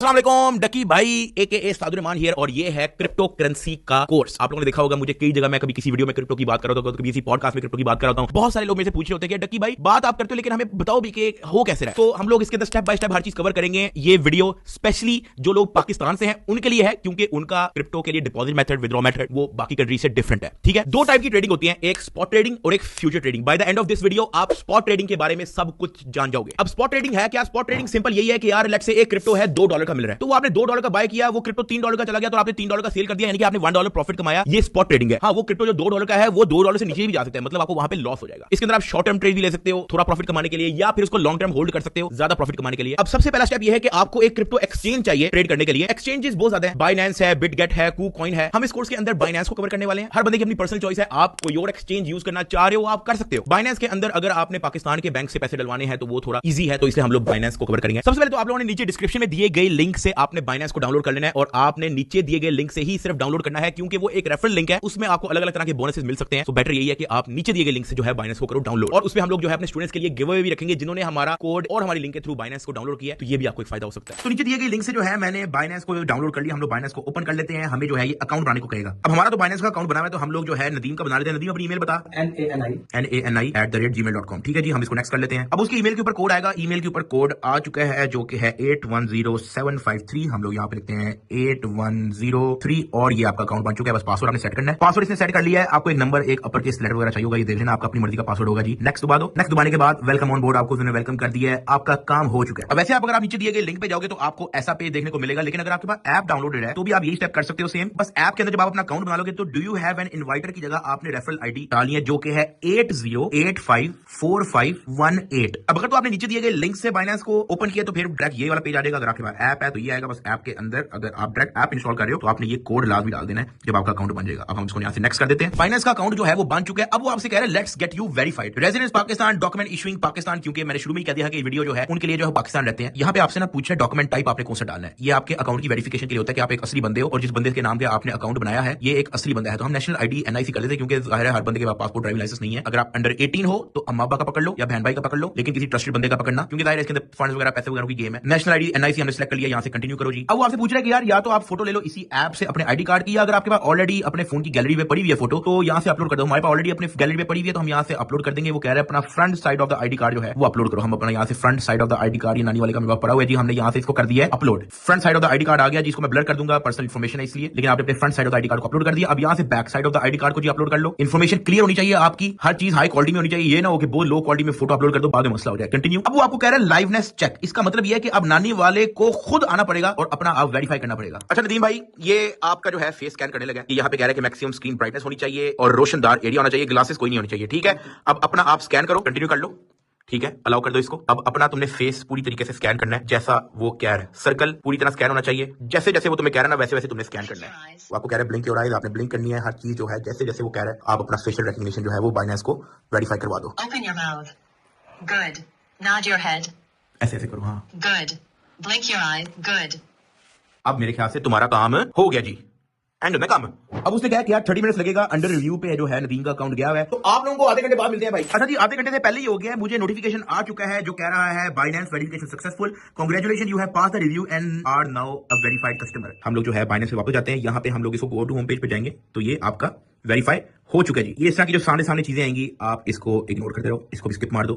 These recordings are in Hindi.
अस्सलाम वालेकुम, डकी भाई एके सादुर रहमान हियर और ये है क्रिप्टो करेंसी का कोर्स। आप लोगों ने देखा होगा मुझे कई जगह मैं कभी किसी वीडियो में क्रिप्टो की बात कर रहा हूं, कभी किसी पॉडकास्ट में क्रिप्टो की बात कर रहा हूं। बहुत सारे लोग मेरे से पूछ रहे होते हैं कि डकी भाई बात आप करते हो लेकिन हमें बताओ भी कि हो कैसे रहा है। तो हम लोग इसके अंदर स्टेप बाय स्टेप हर चीज कवर करेंगे। ये वीडियो स्पेशली जो लोग पाकिस्तान से हैं उनके लिए है, क्योंकि उनका क्रिप्टो के लिए डिपॉजिट मेथड, विड्रॉ मेथड वो बाकी कंट्री से डिफरेंट है। ठीक है, दो टाइप की ट्रेडिंग होती है, एक स्पॉट ट्रेडिंग और एक future trading. By the end of this video आप स्पॉट ट्रेडिंग के बारे में सब कुछ जान जाओगे। अब स्पॉट ट्रेडिंग है क्या? स्पॉट ट्रेडिंग सिंपल यही है कि यार लेट्स से एक क्रिप्टो है $2 का मिल रहा है, तो वो आपने $2 का बाय किया, वो क्रिप्टो $3 का चला गया तो आपने $3 का सेल कर दिया, यानी कि आपने $1 प्रॉफिट कमाया। ये स्पॉट ट्रेडिंग है। हाँ, वो क्रिप्टो जो $2 का है वो $2 से नीचे भी जा सकता है, मतलब आपको वहां पे लॉस हो जाएगा। इसके अंदर आप शॉर्ट टर्म ट्रेड भी ले सकते हो थोड़ा प्रॉफिट कमाने के लिए, या फिर उसको लॉन्ग टर्म होल्ड कर सकते हो ज्यादा प्रॉफिट कमाने के लिए। अब सबसे पहला स्टेप ये है कि आपको एक क्रिप्टो एक्सचेंज चाहिए ट्रेड करने के लिए। एक्सचेंजेस बहुत ज्यादा है, बाइनेंस है, बिटगेट है, KuCoin है। हम इस कोर्स के अंदर बाइनेंस को कवर करने वाले हैं। हर बंदे की अपनी पर्सनल चॉइस है, आप कोई और एक्सचेंज यूज करना चाह रहे हो आप कर सकते हो। बाइनेंस के अंदर अगर आपने पाकिस्तान के बैंक से पैसे डलवाने हैं तो वो थोड़ा इजी है, तो इसलिए हम लोग बाइनेंस को कवर करेंगे। सबसे पहले तो आप लोगों ने नीचे डिस्क्रिप्शन में दिए गए लिंक से आपने बाइनेंस को डाउनलोड कर लेना है, और आपने नीचे दिए गए लिंक से ही सिर्फ डाउनलोड करना है, क्योंकि वो एक रेफरल लिंक है, उसमें आपको अलग अलग तरह के बोनसेस मिल सकते हैं। तो बेटर यही है कि आप नीचे दिए गए लिंक से जो है बाइनेंस को करो डाउनलोड, और उसमें हम लोग जो है अपने स्टूडेंट्स के लिए गिव अवे भी रखेंगे जिन्होंने हमारा कोड और हमारी लिंक के थ्रू बाइनेंस को डाउनलोड किया है, तो ये भी आपको एक फायदा हो सकता है। तो नीचे दिए गए लिंक से जो है मैंने बाइनेंस को डाउनलोड कर लिया। हम लोग बाइनेंस को ओपन कर लेते हैं, हमें जो है ये अकाउंट बनाने को कहेगा। अब हमारा तो बाइनेंस का अकाउंट बना है, तो हम लोग जो है नदीम का बना लेते हैं। नदीम अपनी ईमेल बता, nani@gmail.com। ठीक है जी, हम इसको नेक्स्ट कर लेते हैं। अब उसके ईमेल के ऊपर कोड आएगा, ईमेल के ऊपर कोड आ चुका है जो कि है 810753। हम लोग यहाँ पे लिखते हैं 8103 और ये आपका अकाउंट बन चुका है। बस पासवर्ड आपने सेट करना है। पासवर्ड इसने सेट कर लिया है। आपको एक नंबर, एक अपर केस लेटर वगैरह चाहिए होगा, ये देख लेना, आपका अपनी मर्जी का पासवर्ड होगा जी। नेक्स्ट दबा दो। नेक्स्ट दबाने के बाद वेलकम ऑन बोर्ड, आपको उसने वेलकम कर दिया है, आपका काम हो चुका है। अब वैसे आप अगर आप नीचे दिए गए लिंक पे जाओगे तो आपको ऐसा पेज देखने को मिलेगा, लेकिन अगर आपके पास ऐप डाउनलोडेड है तो भी आप यही स्टेप कर सकते हो सेम। बस ऐप के अंदर जब आप अपना अकाउंट बना लोगे तो डू यू हैव एन इनवाइटर की जगह आपने रेफरल आईडी डालनी है जो कि है 80854518। अब अगर तो आपने नीचे दिए गए लिंक से बाइनेंस को ओपन किया तो फिर डायरेक्ट ये वाला पेज आ जाएगा। अगर आपके पास ऐप है तो ये आएगा। बस ऐप के अंदर अगर आप डायरेक्ट ऐप इंस्टॉल कर रहे हो तो आपने ये कोड लाजमी डाल देना है जब आपका अकाउंट बन जाएगा। अब हम इसको यहाँ से नेक्स्ट कर देते हैं। बाइनेंस का अकाउंट जो है वो बन चुका है। अब वो आपसे कह रहे हैं let's get you verified, residence Pakistan, document issuing Pakistan, क्योंकि मैंने शुरू में कह दिया कि वीडियो जो है उनके लिए जो है पाकिस्तान रहते हैं। यहाँ पे आपसे ना पूछ रहे डॉक्यूमेंट टाइप आपने कौन सा डालना है। ये आपके अकाउंट की वेरिफिकेशन के लिए होता है कि आप एक असली बंदे हो और जिस बंदे के नाम पे आपने अकाउंट बनाया है ये एक असली बंदा है। तो हम नेशनल आईडी NIC कर लेते हैं, क्योंकि जाहिर है हर बंदे के पास पासपोर्ट ड्राइविंग लाइसेंस नहीं है। अगर आप अंडर 18 हो तो अम्मा अब्बा का पकड़ लो या बहन भाई का पकड़ लो, लेकिन किसी ट्रस्टेड बंदे का पकड़ना, क्योंकि जाहिर है इसके अंदर फंड्स वगैरह पैसे वगैरह की गेम है। नेशनल आईडी NIC हमने सेलेक्ट कर लिया, यहाँ से कंटिन्यू करो जी। अब वो आपसे पूछ रहा है कि यार या तो आप फोटो ले लो इसी ऐप से अपने आईडी कार्ड की, या अगर आपके पास ऑलरेडी अपने फोन की गैलरी में पड़ी हुई है फोटो तो यहाँ से अपलोड कर दो। हमारे पास ऑलरेडी अपने गैलरी में पड़ी हुई है तो हम यहाँ से अपलोड कर देंगे। वो कह रहे हैं अपना front side of the ID card जो है वो अपलोड करो। हम अपना यहाँ से front side of the ID card, ये नानी वाले का मेरे पास पड़ा हुआ है जी, हमने यहाँ से इसको कर दिया है upload. Front side of the ID card आ गया जिसको मैं ब्लर कर दूंगा, पर्सनल इन्फॉर्मेशन है इसलिए, लेकिन आपने अपने front side of the ID card को अपलोड कर दिया। अब यहाँ से back side of the ID card को जी अपलोड कर लो। इन्फॉर्मेशन क्लियर होनी चाहिए आपकी, हर चीज हाई क्वालिटी में होनी चाहिए। ये ना हो कि बहुत लो क्वालिटी में फोटो अपलोड कर दो बाद में मसला हो जाए। कंटिन्यू। अब वो आपको कह रहा है लाइवनेस चेक। इसका मतलब ये है कि अब नानी वाले को खुद आना पड़ेगा और अपना आप वेरीफाई करना पड़ेगा। अच्छा नदीम भाई, ये आपका जो है फेस स्कैन करने लगा, यहाँ पे कह रहा है कि मैक्सिमम स्क्रीन ब्राइटनेस होनी चाहिए और रोशनदार एरिया होना चाहिए, ग्लासेस कोई नहीं होनी चाहिए। ठीक है, अब अपना आप स्कैन करो, कंटिन्यू कर लो। ठीक है, अलाउ कर दो इसको। अब अपना तुमने फेस पूरी तरीके से स्कैन करना है, जैसा वो कह रहा है। सर्कल पूरी तरह स्कैन होना चाहिए, जैसे जैसे वो तुम्हें कह रहा है ना वैसे वैसे तुमने स्कैन करना है। वो आपको कह रहा है ब्लिंक योर आईज, आपने ब्लिंक करनी है। हर चीज जो है जैसे जैसे वो कह रहा है आप अपना फेशियल रिकग्निशन जो है वो बाइनेंस को वेरीफाई करवा दो। Open your mouth. Good. Nod your head. ऐसे ऐसे करो। हाँ, Good. Blink your eye. Good. अब मेरे ख्याल से तुम्हारा काम हो गया जी, एंड होना काम। अब उसने कहा कि यार 30 मिनट्स लगेगा, अंडर रिव्यू पे जो है नदीम का अकाउंट गया हुआ है, तो आप लोगों को आधे घंटे बाद मिलते हैं भाई। अच्छा जी, आधे घंटे से पहले ही हो गया है, मुझे नोटिफिकेशन आ चुका है जो कह रहा है Binance verification successful, congratulation you have pass the review and are now a verified customer. हम लोग जो है बाइनेंस पे वापस जाते हैं, यहाँ पे हम लोग इसको गो टू होम पेज पे जाएंगे तो ये आपका वेरीफाई हो चुका है जी। ये इस तरह की जो सामने सामने चीजें आएंगी आप इसको इग्नोर करते रहो, इसको भी स्किप मार दो,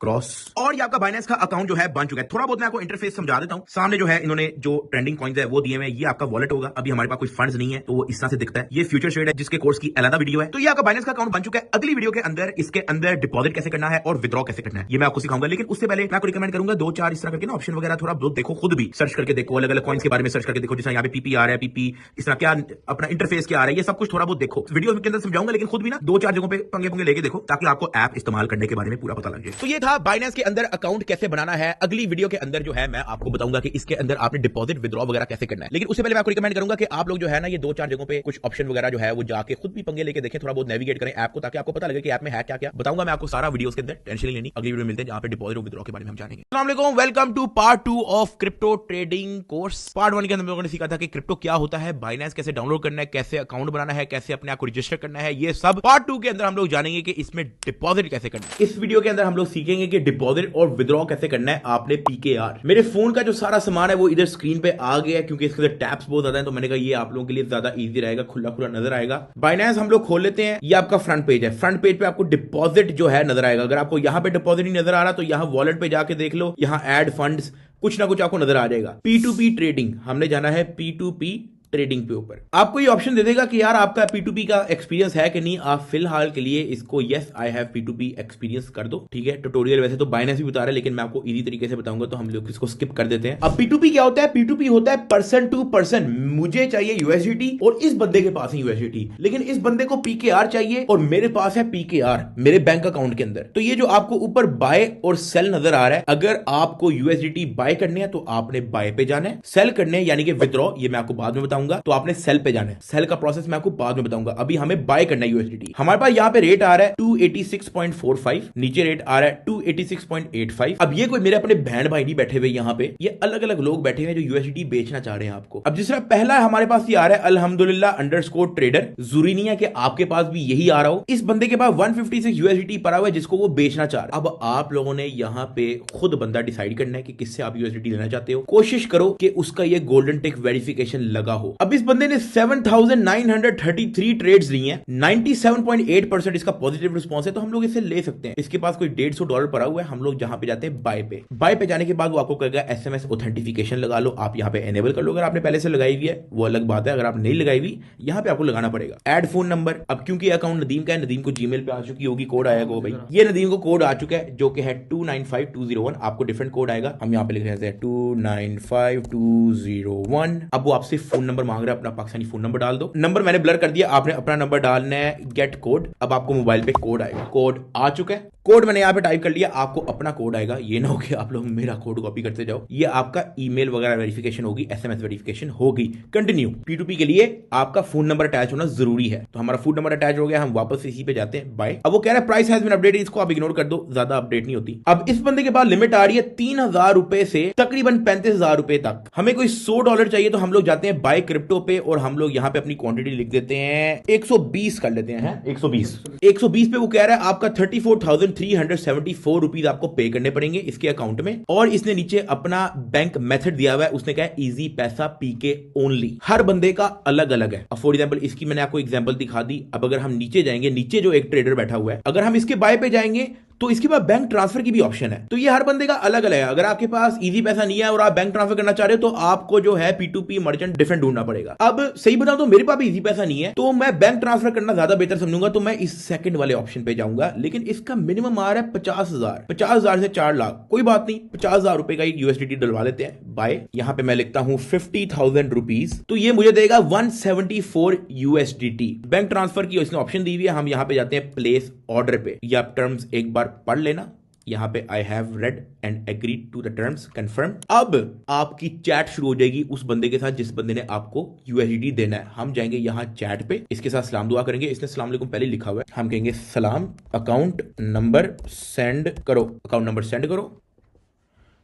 क्रॉस। और ये आपका बाइनेंस का अकाउंट जो है बन चुका है। थोड़ा बहुत मैं आपको इंटरफेस समझा देता हूं। सामने जो है इन्होंने जो ट्रेंडिंग कॉइन्स है वो दिए हुए हैं, ये आपका वॉलेट होगा। अभी हमारे पास कोई फंड्स नहीं है तो वो इस तरह से दिखता है। ये फ्यूचर ट्रेड है जिसके कोर्स की अलग वीडियो है। तो ये आपका बाइनेंस का अकाउंट बन चुका है। अगली वीडियो के अंदर इसके अंदर डिपॉजिट कैसे करना है और विड्रॉ कैसे करना है ये मैं आपको सिखाऊंगा, लेकिन उससे पहले मैं आपको रिकमेंड करूंगा 2-4 इस तरह करके ना ऑप्शन वगैरह थोड़ा बहुत देखो, खुद भी सर्च करके देखो, अलग अलग कॉइन्स के बारे में सर्च करके देखो, जैसे यहाँ पे PP आ रहा है, PP इस तरह क्या अपना इंटरफेस क्या आ रहा है, ये सब कुछ थोड़ा बहुत देखो। वीडियो के अंदर समझाऊंगा, लेकिन खुद भी ना 2-4 जगहों पे पंगे लेके देखो ताकि आपको ऐप इस्तेमाल करने के बारे में पूरा पता लग जाए। तो ये था बाइनेंस के अंदर अकाउंट कैसे बनाना है। अगली वीडियो के अंदर जो है मैं आपको बताऊंगा कि इसके अंदर आपने डिपॉजिट विड्रॉ वगैरह कैसे करना है, लेकिन उससे पहले मैं आपको रिकमेंड करूंगा कि आप लोग जो है ना ये 2-4 जगहों पे कुछ ऑप्शन वगैरह जो है वो जाके खुद भी पंगे लेके देखें, थोड़ा बहुत नेविगेट करें ऐप को, ताकि आपको पता लगे कि ऐप में है क्या क्या। बताऊंगा मैं आपको सारा वीडियोस के अंदर, टेंशन नहीं लेनी। अगली वीडियो मिलते हैं जहां पे डिपॉजिट और विड्रॉ के बारे में हम जानेंगे। अस्सलाम वालेकुम, welcome to part 2 of crypto trading course. Part 1 के अंदर हम लोगों ने सीखा था कि क्रिप्टो क्या होता है, बाइनेंस कैसे डाउनलोड करना है, कैसे अकाउंट बनाना है, कैसे अपने आप को रजिस्टर करना है, ये सब पार्ट 2 के अंदर हम लोग जानेंगे कि इसमें डिपॉजिट कैसे करना है। इस वीडियो के अंदर हम लोग सीखेंगे देखेंगे कि डिपॉजिट और विड्रॉ कैसे करना है आपने पीकेआर। मेरे फोन का जो सारा सामान है वो इधर स्क्रीन पे आ गया है, क्योंकि इसके अंदर टैप्स बहुत ज्यादा है, तो मैंने कहा ये आप लोगों के लिए ज्यादा इजी रहेगा, खुला खुला नजर आएगा। बाइनेंस हम लोग खोल लेते हैं। ये आपका फ्रंट पेज है। फ्रंट पेज पे आपको डिपॉजिट जो है नजर आएगा। अगर आपको यहां पे डिपॉजिट नहीं नजर आ रहा तो यहां वॉलेट पे जाके देख लो, यहां ऐड फंड्स कुछ ना कुछ आपको नजर आ जाएगा। P2P ट्रेडिंग, हमने जाना है P2P ट्रेडिंग पे ऊपर। आपको ये ऑप्शन दे देगा कि यार आपका P2P का एक्सपीरियंस है कि नहीं। आप फिलहाल के लिए इसको yes I have P2P experience कर दो, ठीक है। ट्यूटोरियल वैसे तो बाइनेंस भी बता रहा है, लेकिन मैं आपको इजी तरीके से बताऊंगा, तो हम लोग इसको स्किप कर देते हैं। अब P2P क्या होता है? P2P होता है पर्सन टू पर्सन। मुझे चाहिए USDT और इस बंदे के पास है USDT, लेकिन इस बंदे को PKR चाहिए और मेरे पास है PKR मेरे बैंक अकाउंट के अंदर। तो ये जो आपको ऊपर बाय और सेल नजर आ रहा है, अगर आपको USDT बाय करने हैं तो आपने बाय पे जाना है। सेल करने हैं यानी कि विथड्रॉ, ये मैं आपको बाद में बताऊंगा, तो आपने सेल पे जाना है। सेल का प्रोसेस मैं आपको बाद में बताऊंगा, अभी हमें बाय करना है USDT। हमारे पास यहाँ पे रेट आ रहा है 286.45, नीचे रेट आ रहा है 286.85। अब ये कोई मेरे अपने बहन भाई नहीं बैठे हुए यहाँ पे, ये अलग अलग लोग बैठे हुए जो USDT बेचना चाह रहे हैं आपको। अब जिस तरह पहला हमारे पास ये आ रहा है अल्हम्दुलिल्लाह अंडरस्कोर ट्रेडर, जरूरी नहीं है कि आपके पास भी यही आ रहा हो। इस बंदे के पास 156 USDT पड़ा हुआ है जिसको वो बेचना चाह रहा है। अब आप लोगों ने यहाँ पे खुद बंदा डिसाइड करना है कि किससे आप USDT लेना चाहते हो। कोशिश करो कि उसका ये गोल्डन टिक वेरिफिकेशन लगा हो। अब इस बंदे ने 7,933 ट्रेड्स ली हैं, 97.8% इसका पॉजिटिव रिस्पॉन्स है, तो हम लोग इसे ले सकते हैं। इसके पास कोई $150 पड़ा हुआ है। हम लोग जहां पे जाते हैं बाय पे, बाय पे जाने के बाद वो आपको कहेगा SMS ऑथेंटिफिकेशन लगा लो। आप यहाँ पे एनेबल कर लो, अगर आपने पहले से लगाई हुई है वो अलग बात है, अगर आप नहीं लगाई हुई यहाँ पे आपको लगाना पड़ेगा। ऐड फोन नंबर, अब क्योंकि अकाउंट नदीम का है, नदीम को जीमेल पे आ चुकी होगी, कोड आएगा भाई, ये नदीम को कोड आ चुका है जो कि है 295201। आपको डिफरेंट कोड आएगा, हम यहाँ पे लिख रहे हैं 295201। अब वो आपसे फोन नंबर मांग रहा है, अपना पाकिस्तानी फोन नंबर डाल दो। नंबर मैंने ब्लर कर दिया, आपने अपना नंबर डालना है। गेट कोड, अब आपको मोबाइल पे कोड आएगा। कोड आ चुका है, कोड मैंने यहाँ पे टाइप कर लिया, आपको अपना कोड आएगा। ये ना हो कि आप लोग मेरा कोड कॉपी करते जाओ। ये आपका ईमेल वगैरह वेरिफिकेशन होगी, SMS वेरिफिकेशन होगी। कंटिन्यू। P2P के लिए आपका फोन नंबर अटैच होना जरूरी है, तो हमारा फोन नंबर अटैच हो गया, हम वापस इसी पे जाते हैं बाय। अब वो कह रहा है प्राइस हैज बीन अपडेटेड, इसको आप इग्नोर कर दो, ज्यादा अपडेट नहीं होती। अब इस बंदे के पास लिमिट आ रही है 3,000 रुपए से तकरीबन 35,000 रुपए तक। हमें कोई $100 चाहिए तो हम लोग जाते हैं बाय क्रिप्टो पे और हम लोग यहाँ पे अपनी क्वांटिटी लिख देते हैं 120 कर लेते हैं। 120 पे वो कह रहा है आपका 34,374 रुपीज आपको पे करने पड़ेंगे इसके अकाउंट में। और इसने नीचे अपना बैंक मेथड दिया हुआ है, उसने कहा इजी पैसा PK ओनली। हर बंदे का अलग अलग है। फॉर एग्जाम्पल इसकी मैंने आपको एग्जाम्पल दिखा दी। अब अगर हम नीचे जाएंगे, नीचे जो एक ट्रेडर बैठा हुआ है, अगर हम इसके बाय पे जाएंगे तो इसके पास बैंक ट्रांसफर की भी ऑप्शन है। तो ये हर बंदे का अलग अलग है। अगर आपके पास इजी पैसा नहीं है और आप बैंक ट्रांसफर करना चाह रहे हो तो आपको जो है P2P मर्चेंट डिफरेंट ढूंढना पड़ेगा। अब सही बताऊं तो मेरे पास भी इजी पैसा नहीं है, तो मैं बैंक ट्रांसफर करना ज्यादा बेहतर समझूंगा, तो मैं इस सेकंड वाले ऑप्शन पे जाऊंगा। लेकिन इसका मिनिमम आ रहा है 50,000 से 4 लाख। कोई बात नहीं, 50,000 रुपए का USDT डलवा लेते हैं बाय। यहां पे मैं लिखता हूं 50,000 रुपीज, तो ये मुझे देगा 174 USDT। बैंक ट्रांसफर की इसने ऑप्शन दी हुई है। हम यहां पे जाते हैं प्लेस ऑर्डर पे। ये आप टर्म्स एक बार पढ़ लेना। यहां पे I have read and agreed to the terms, confirm. अब आपकी चैट शुरू हो जाएगी उस बंदे के साथ जिस बंदे ने आपको USDT देना है। हम जाएंगे यहां चैट पे, इसके साथ सलाम दुआ करेंगे। इसने सलाम अलैकुम पहले लिखा हुआ है, हम कहेंगे सलाम, अकाउंट नंबर सेंड करो, अकाउंट नंबर सेंड करो।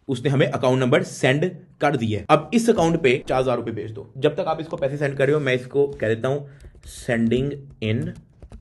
उसने हमें अकाउंट नंबर सेंड कर दिया है। अब इस अकाउंट पे 4,000 रुपए भेज दो। जब तक आप इसको पैसे सेंड कर रहे हो मैं इसको कह देता हूं sending end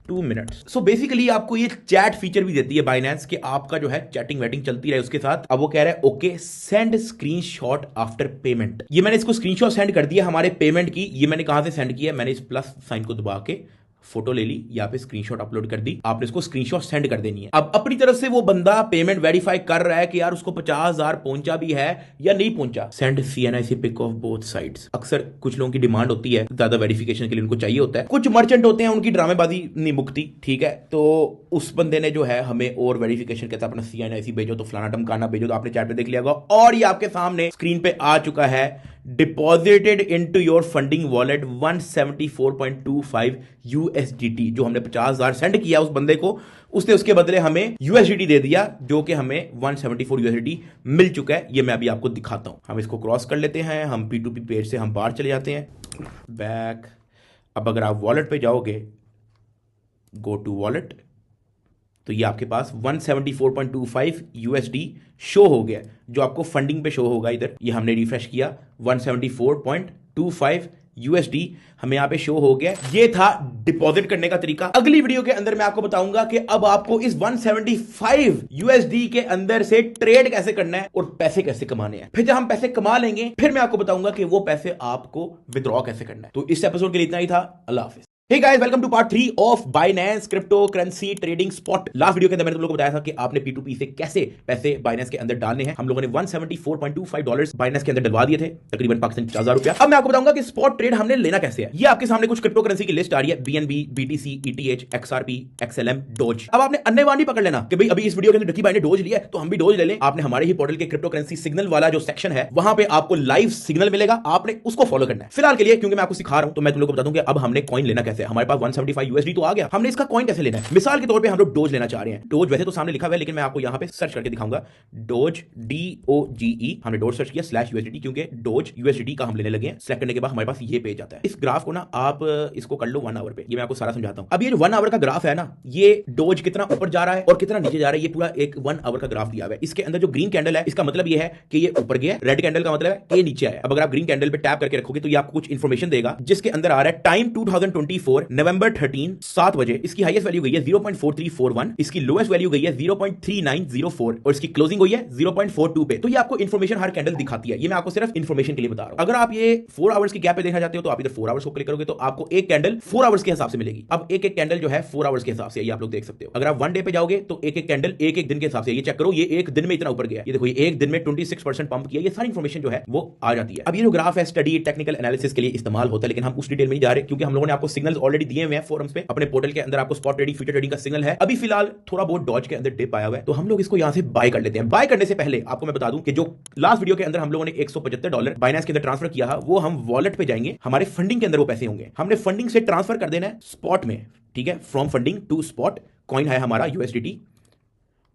2 minutes. So basically आपको ये चैट फीचर भी देती है बाइनेंस कि आपका जो है चैटिंग वेटिंग चलती रहे उसके साथ। अब वो कह रहा है okay send screenshot after payment. ये मैंने इसको स्क्रीनशॉट सेंड कर दिया हमारे पेमेंट की। ये मैंने कहां से सेंड किया, मैंने इस प्लस साइन को दबा के फोटो ले ली, यहाँ पे स्क्रीनशॉट अपलोड कर दी। आपने इसको स्क्रीनशॉट सेंड कर देनी है। अब अपनी तरफ से वो बंदा पेमेंट वेरीफाई कर रहा है कि यार उसको 50,000 पहुंचा भी है या नहीं पहुंचा। Send CNIC pic of both sides. अक्सर कुछ लोगों की डिमांड होती है, ज्यादा वेरिफिकेशन के लिए उनको चाहिए होता है। कुछ मर्चेंट होते हैं उनकी ड्रामेबाजी नहीं मुकती, ठीक है। तो उस बंदे ने जो है हमें और वेरिफिकेशन कहता है अपना CNIC भेजो, तो फलाना टमकाना भेजो, तो आपने चैट पे देख लिया होगा। और ये आपके सामने स्क्रीन पे आ चुका है, deposited into your funding wallet 174.25 USDT। जो हमने 50,000 सेंड किया उस बंदे को, उसने उसके बदले हमें USDT दे दिया, जो कि हमें 174 USDT मिल चुका है। ये मैं अभी आपको दिखाता हूं। हम इसको क्रॉस कर लेते हैं, हम P2P पेज से हम बाहर चले जाते हैं, बैक। अब अगर आप वॉलेट पे जाओगे, गो टू वॉलेट, तो ये आपके पास 174.25 USD शो हो गया, जो आपको फंडिंग पे शो होगा इधर। ये हमने रिफ्रेश किया 174.25 USD हमें यहाँ पे शो हो गया। ये था डिपॉजिट करने का तरीका। अगली वीडियो के अंदर मैं आपको बताऊंगा कि अब आपको इस 175 USD के अंदर से ट्रेड कैसे करना है और पैसे कैसे कमाने हैं। फिर जब हम पैसे कमा लेंगे फिर मैं आपको बताऊंगा कि वो पैसे आपको विड्रॉ कैसे करना है। तो इस एपिसोड के लिए इतना ही था। अल्लाह हाफिज। Hey guys, welcome to part 3 of Binance Crypto Currency Trading Spot। Last video के अंदर मैंने तुम लोगों को बताया था कि आपने P2P से कैसे पैसे Binance के अंदर डालने हैं। हम लोगों ने $174.25 Binance के अंदर डलवा दिए थे, तकरीबन पाकिस्तानी 50,000 रुपया। अब मैं आपको बताऊंगा कि स्पॉट ट्रेड हमने लेना कैसे है। ये आपके सामने कुछ क्रिप्टो करेंसी की लिस्ट आ रही है, BNB, BTC, ETH, XRP, XLM, dose. अब आपने अन्य नहीं पकड़ लेना कि भाई अभी इस वीडियो के अंदर डकी भाई ने डोज लिया है तो हम भी डोज ले लें। आपने हमारे ही पोर्टल के क्रिप्टो करेंसी सिग्नल वाला जो सेक्शन है वहां पे आपको लाइव सिग्नल मिलेगा, आपने उसको फॉलो करना है। फिलहाल के लिए क्योंकि मैं आपको सिखा रहा हूं तो मैं तुम लोगों को बता दूं कि अब हमने कॉइन लेना कैसे है। हमारे पास 175 USD तो आ गया, हमने इसका कॉइन कैसे लेना है। मिसाल के तौर पे हम लोग डोज लेना चाह रहे हैं। डोज वैसे तो सामने लिखा हुआ है लेकिन मैं आपको यहां पे सर्च करके दिखाऊंगा। डोज DOGE हमने डोज सर्च किया /USDT क्योंकि डोज USDT का हम लेने लगे हैं। सेलेक्ट करने के बाद हमारे पास ये पेज आता है। इस ग्राफ को ना आप इसको कर लो 1 आवर पे। ये मैं आपको सारा समझाता हूं। अब ये जो 1 आवर का ग्राफ है ना, ये डोज कितना ऊपर जा रहा है और कितना नीचे जा रहा है, ये पूरा एक 1 आवर का ग्राफ दिया हुआ है। इसके अंदर जो ग्रीन कैंडल है इसका मतलब ये है कि ये ऊपर गया है, रेड कैंडल का मतलब है कि ये नीचे आया। अब अगर आप ग्रीन कैंडल पे टैप करके रखोगे तो ये आपको कुछ इंफॉर्मेशन देगा जिसके अंदर आ रहा है टाइम 2024 नवंबर 13 7 बजे। इसकी हाईएस्ट वैल्यू गई है 0.4341, इसकी लोएस्ट वैल्यू गई है 0.3904 और इसकी क्लोजिंग हुई है 0.42 पे। तो ये आपको इंफॉर्मेशन हर कैंडल दिखाती है। ये मैं आपको सिर्फ इंफॉर्मेशन के लिए बता रहा हूं। अगर आप ये 4 आवर्स की गैप पे देखना चाहते हो तो आप इधर 4 आवर्स को क्लिक करोगे तो आपको एक कैंडल 4 आवर्स के हिसाब से मिलेगी। अब एक एक कैंडल जो है 4 आवर्स के हिसाब से, ये आप लोग देख सकते हो। अगर आप 1 डे पे जाओगे तो एक एक कैंडल एक एक दिन के हिसाब से, ये चेक करो, ये एक दिन में इतना ऊपर गया, ये देखो ये एक दिन में 26% पंप किया। ये सारी इंफॉर्मेशन जो है वो आ जाती है। अब ये जो ग्राफ है स्टडी टेक्निकल एनालिसिस के लिए इस्तेमाल होता है लेकिन हम उस डिटेल में नहीं जा रहे क्योंकि हम लोगों ने आपको सिग्नल्स ऑलरेडी दिए हुए हैं फोरम्स पे। अपने पोर्टल के अंदर आपको स्पॉट ट्रेडिंग, फ्यूचर ट्रेडिंग का सिग्नल है। अभी फिलहाल थोड़ा बहुत डॉज के अंदर डिप आया हुआ है तो हम लोग इसको यहां से बाय कर लेते हैं। बाय करने से पहले आपको मैं बता दूं कि जो लास्ट वीडियो के अंदर हम लोगों ने $175 बाइनेंस के अंदर ट्रांसफर किया है वो हम वॉलेट पे जाएंगे, हमारे फंडिंग के अंदर वो पैसे होंगे। हमने फंडिंग से ट्रांसफर कर देना है स्पॉट में, ठीक है। From funding to spot, coin है हमारा USDT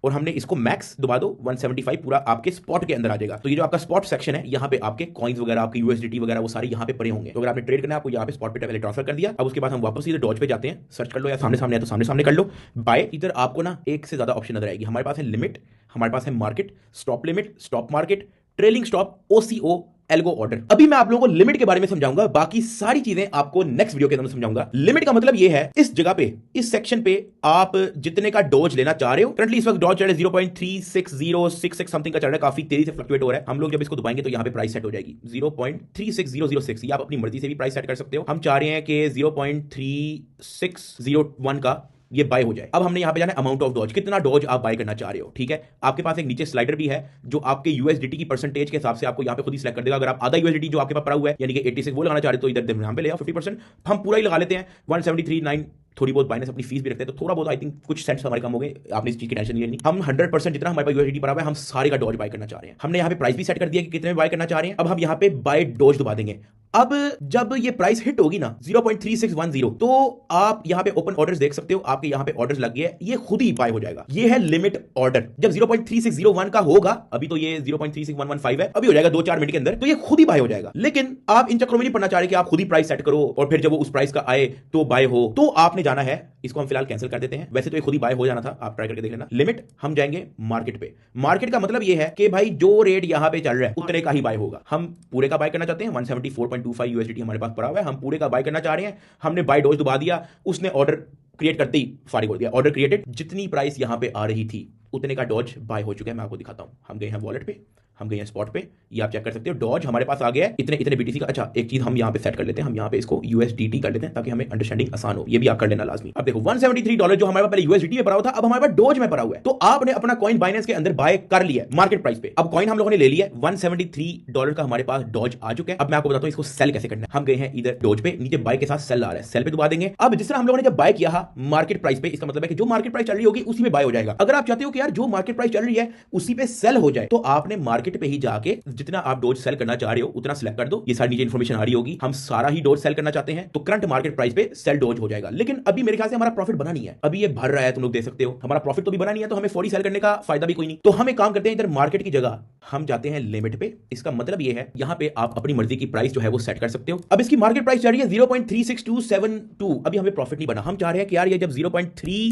और हमने इसको मैक्स दबा दो 175 पूरा आपके स्पॉट के अंदर आ जाएगा। तो ये जो आपका स्पॉट सेक्शन है यहाँ पे आपके कॉइन्स वगैरह, आपके USDT वगैरह वो सारे यहाँ पे पड़े होंगे। तो अगर आपने ट्रेड करना है आपको यहाँ पे स्पॉट पे पहले ट्रांसफर कर दिया। अब उसके बाद हम वापस इधर डॉज पे जाते हैं, सर्च कर लो या सामने सामने है तो सामने सामने कर लो। बाय, इधर आपको ना एक से ज्यादा ऑप्शन नजर आएगी। हमारे पास है लिमिट, हमारे पास है market, stop limit, stop market, trailing stop, OCO, algo order. अभी मैं आप लोगों को लिमिट के बारे में समझाऊंगा, बाकी सारी चीजें आपको नेक्स्ट वीडियो के अंदर समझाऊंगा। लिमिट का मतलब ये है इस जगह पे, इस सेक्शन पे आप जितने का डोज लेना चाह रहे हो। करंटली इस वक्त डोज चल रहा है 0.36066 समथिंग का चल रहा है, काफी तेजी से फ्लक्चुएट हो रहा है। हम लोग जब इसको दबाएंगे तो यहां पे प्राइस सेट हो जाएगी 0.36006। ये आप अपनी मर्जी से भी प्राइस सेट कर सकते हो। हम चाह रहे हैं कि 0.3601 का ये बाय हो जाए। अब हमने यहां पे जाना है अमाउंट ऑफ डॉज, कितना डॉज आप बाय करना चाह रहे हो, ठीक है। आपके पास एक नीचे स्लाइडर भी है जो आपके USDT की परसेंटेज के हिसाब से आपको यहां पे खुद ही सिलेक्ट कर देगा। अगर आप आधा USDT जो आपके पास पड़ा हुआ है यानी कि 86 वो लगाना चाह रहे हो तो इधर यहां पे ले आओ 50%। हम पूरा ही लगा लेते हैं 173.9। थोड़ी बहुत बाइनेंस अपनी फीस भी रखते हैं तो थोड़ा बहुत आई थिंक कुछ सेंट्स हमारे कम हो गए। आपने इस चीज की टेंशन नहीं लेनी। हम 100% जितना हमारे पास USDT पड़ा हुआ है हम सारे का डॉज बाय करना चाह रहे हैं। हमने यहाँ पे प्राइस भी सेट कर दिया कि कितने में बाय करना चाह रहे हैं। अब हम यहाँ पे बाय डॉज दबा देंगे। अब जब ये प्राइस हिट होगी ना 0.3610 तो आप यहाँ पे ओपन ऑर्डर्स देख सकते हो, आपके यहाँ पे ऑर्डर्स लग गए, ये खुद ही बाय हो जाएगा। ये है लिमिट ऑर्डर। जब 0.3601 का होगा, अभी तो ये 0.36115 है, अभी हो जाएगा 2-4 मिनट के अंदर, तो ये खुद ही बाय हो जाएगा। लेकिन आप इन चक्रों में नहीं पड़ना चाह रहे कि आप खुद ही प्राइस सेट करो और फिर जब वो उस प्राइस का आए तो बाय हो। तो आपने जाना है, इसको हम फिलहाल कैंसिल कर देते हैं। वैसे तो ये खुद ही बाय हो जाना था, आप ट्राई करके देख लेना। लिमिट, हम जाएंगे मार्केट पे। मार्केट का मतलब ये है कि भाई जो रेट यहां पे चल रहा है उतने का ही बाय होगा। हम पूरे का बाय करना चाहते हैं, 174.25 USDT हमारे पास पड़ा हुआ है, हम पूरे का बाय करना चाह रहे हैं। हमने बाय डोज दबा दिया, उसने ऑर्डर क्रिएट करते ही फारिग हो गया। ऑर्डर क्रिएटेड, जितनी प्राइस यहां पे आ रही थी उतने का डॉज बाय हो चुका है। मैं आपको दिखाता हूं। हम गए हैं वॉलेट पे, हम गए हैं स्पॉट पे, ये आप चेक कर सकते हो। डॉज हमारे पास आ गया है इतने इतने BTC का। अच्छा, एक चीज हम यहाँ पे सेट कर लेते हैं, हम यहाँ पे इसको USDT कर लेते हैं ताकि हमें अंडरस्टैंडिंग आसान हो। ये भी आप कर लेना लाजमी। अब देखो $173 जो हमारे पास पहले USDT में पड़ा हुआ था अब हमारे पास डॉज में पड़ा हुआ है। तो आपने अपना कॉइन बाइनेंस के अंदर बाय कर लिया मार्केट प्राइस पे। अब कॉइन हम लोगों ने ले लिया, $173 का हमारे पास डॉज आ चुका है। अब मैं आपको बताता हूँ इसको सेल कैसे करना है। हम गए हैं इधर डॉज पे, नीचे बाय के साथ सेल आ रहा है, सेल पे दबा देंगे। अब जिस तरह हम लोगों ने जब बाय किया मार्केट प्राइस पे, इसका मतलब है कि जो मार्केट प्राइस चल रही होगी उसी में बाय हो जाएगा। अगर आप चाहते हो कि यार जो मार्केट प्राइस चल रही है उसी पे सेल हो जाए तो आपने मार्केट पे ही जाके जितना आप डोज सेल करना चाह रहे हो उतना सिलेक्ट कर दो। ये सारी नीचे इंफॉर्मेशन आ रही होगी। हम सारा ही डोज सेल करना चाहते हैं तो करंट मार्केट प्राइस पे सेल डोज हो जाएगा। लेकिन अभी मेरे ख्याल से हमारा प्रॉफिट बना नहीं है, अभी ये भर रहा है, तुम लोग देख सकते हो। हमारा प्रॉफिट तो भी बना नहीं है तो हमें 40 सेल करने का फायदा भी कोई नहीं। तो हम एक काम करते हैं, इधर मार्केट की जगह हम जाते हैं लिमिट पे। इसका मतलब ये है यहां पे आप अपनी मर्जी की प्राइस जो है वो सेट कर सकते हो। अब इसकी मार्केट प्राइस चल रही है 0.36272। अभी हमें प्रॉफिट नहीं बना। हम चाह रहे हैं कि यार ये जब 0.3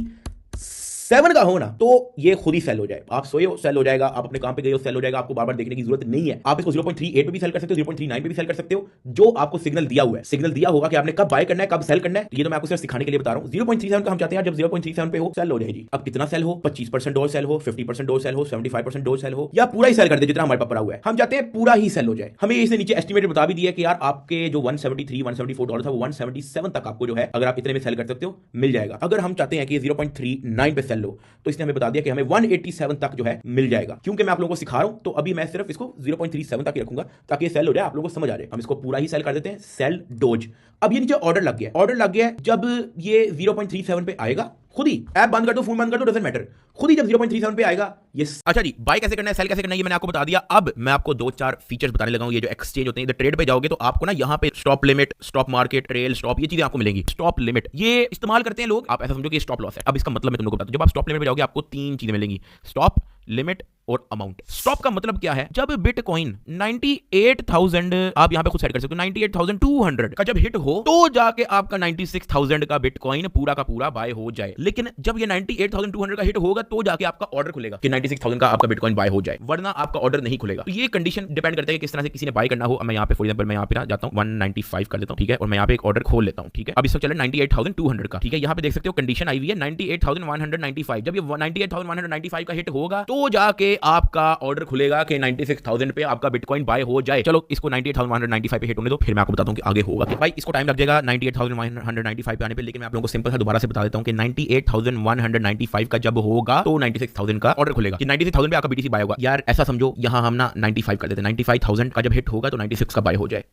7 का हो ना तो ये खुद ही सेल हो जाए। आप सोए हो सेल हो जाएगा, आप अपने काम पे गए हो सेल हो जाएगा, आपको बार बार देखने की जरूरत नहीं है। आप इसको 0.38 पे भी सेल कर सकते हो, 0.39 पे भी सेल कर सकते हो, जो आपको सिग्नल दिया हुआ है। सिग्नल दिया होगा कि आपने कब बाय करना है, कब सेल करना है, ये तो मैं आपको सिर्फ सिखाने के लिए बता रहा हूं। 0.37 का हम चाहते हैं जब 0.37 पे हो सेल हो जाएगी। अब कितना सेल हो, 25% डोर सेल हो, 50% डोर सेल हो, 75% डोर सेल हो, या पूरा ही सेल कर दे जितना हमारे पास पड़ा हुआ है। हम चाहते हैं पूरा ही सेल हो जाए। हमें इससे नीचे एस्टिमेट बता भी दिया कि यार आपके जो 173 174 डॉलर था वो 177 तक आपको जो है अगर आप इतने में सेल कर सकते हो मिल जाएगा। अगर हम चाहते हैं कि 0.39 पे सेल हो तो इसने हमें बता दिया कि हमें 187 तक जो है मिल जाएगा। क्योंकि मैं आप लोगों को सिखा रहा हूं तो अभी मैं सिर्फ इसको 0.37 तक ही रखूंगा ताकि ये सेल हो जाए, आप लोगों को समझ आ जाए। हम इसको पूरा ही सेल कर देते हैं, सेल डोज। अब ये नीचे ऑर्डर लग गया, ऑर्डर लग गया। जब ये 0.37 पे आएगा खुद ही ऐप बंद कर दो, फोन बंद कर दो, डजंट मैटर, खुद ही जब 0.37 पे आएगा ये। अच्छा जी, बाय कैसे करना है, सेल कैसे करना है ये मैंने आपको बता दिया। अब मैं आपको 2-4 फीचर्स बताने लगा हूं। ये जो एक्सचेंज होते हैं, इधर ट्रेड पे जाओगे तो आपको ना यहाँ पे stop limit, stop market, trail stop, ये चीजें आपको मिलेंगी। स्टॉप लिमिट ये इस्तेमाल करते हैं लोग, आप ऐसा समझो कि स्टॉप लॉस है। अब इसका मतलब मैं तुम लोगों को बताता हूं। जब आप स्टॉप लिमिट पे जाओगे आपको 3 चीजें मिलेंगी, स्टॉप, लिमिट और अमाउंट। स्टॉप का मतलब क्या है, जब बिटकॉइन 98,000 आप यहां पे खुद सेट कर सकते हो, 98,200 का जब हिट हो तो जाके आपका 96,000 का बिटकॉइन पूरा का पूरा बाय हो जाए। लेकिन जब ये 98,200 का हिट होगा तो जाके आपका ऑर्डर खुलेगा कि 96,000 का आपका बिटकॉइन बाय हो जाए, वरना आपका ऑर्डर नहीं खुलेगा। तो ये कंडीशन डिपेंड करता है कि किस तरह से किसी ने बाय करना हो। मैं यहां पे फॉर एग्जांपल मैं यहां पे जाता हूं 195 कर लेता हूं, ठीक है, और मैं यहां पे एक ऑर्डर खोल लेता हूं, ठीक है। अब इस वक्त चल रहा है 98,200 का, ठीक है। यहां पे देख सकते हो कंडीशन आई हुई है 98,195। जब ये 98,195 का हिट होगा तो जाके आपका ऑर्डर खुलेगा कि 96,000 पे आपका बिटकॉइन बाय हो जाए। चलो इसको 98,195 पे हिट होने दो, फिर मैं आपको बताता हूं कि आगे होगा कि भाई इसको टाइम लग जाएगा 98,195 पे आने पे। लेकिन मैं आप लोगों को सिंपल सा दोबारा से बता देता हूं कि 98,195 का जब होगा तो 96,000 का ऑर्डर खुलेगा कि 96,000 पे आपका बीटीसी बाय होगा। यार ऐसा समझो यहां हम ना 95 कर देते हैं, 95,000 का जब हिट होगा तो 96 का बाय हो जाए,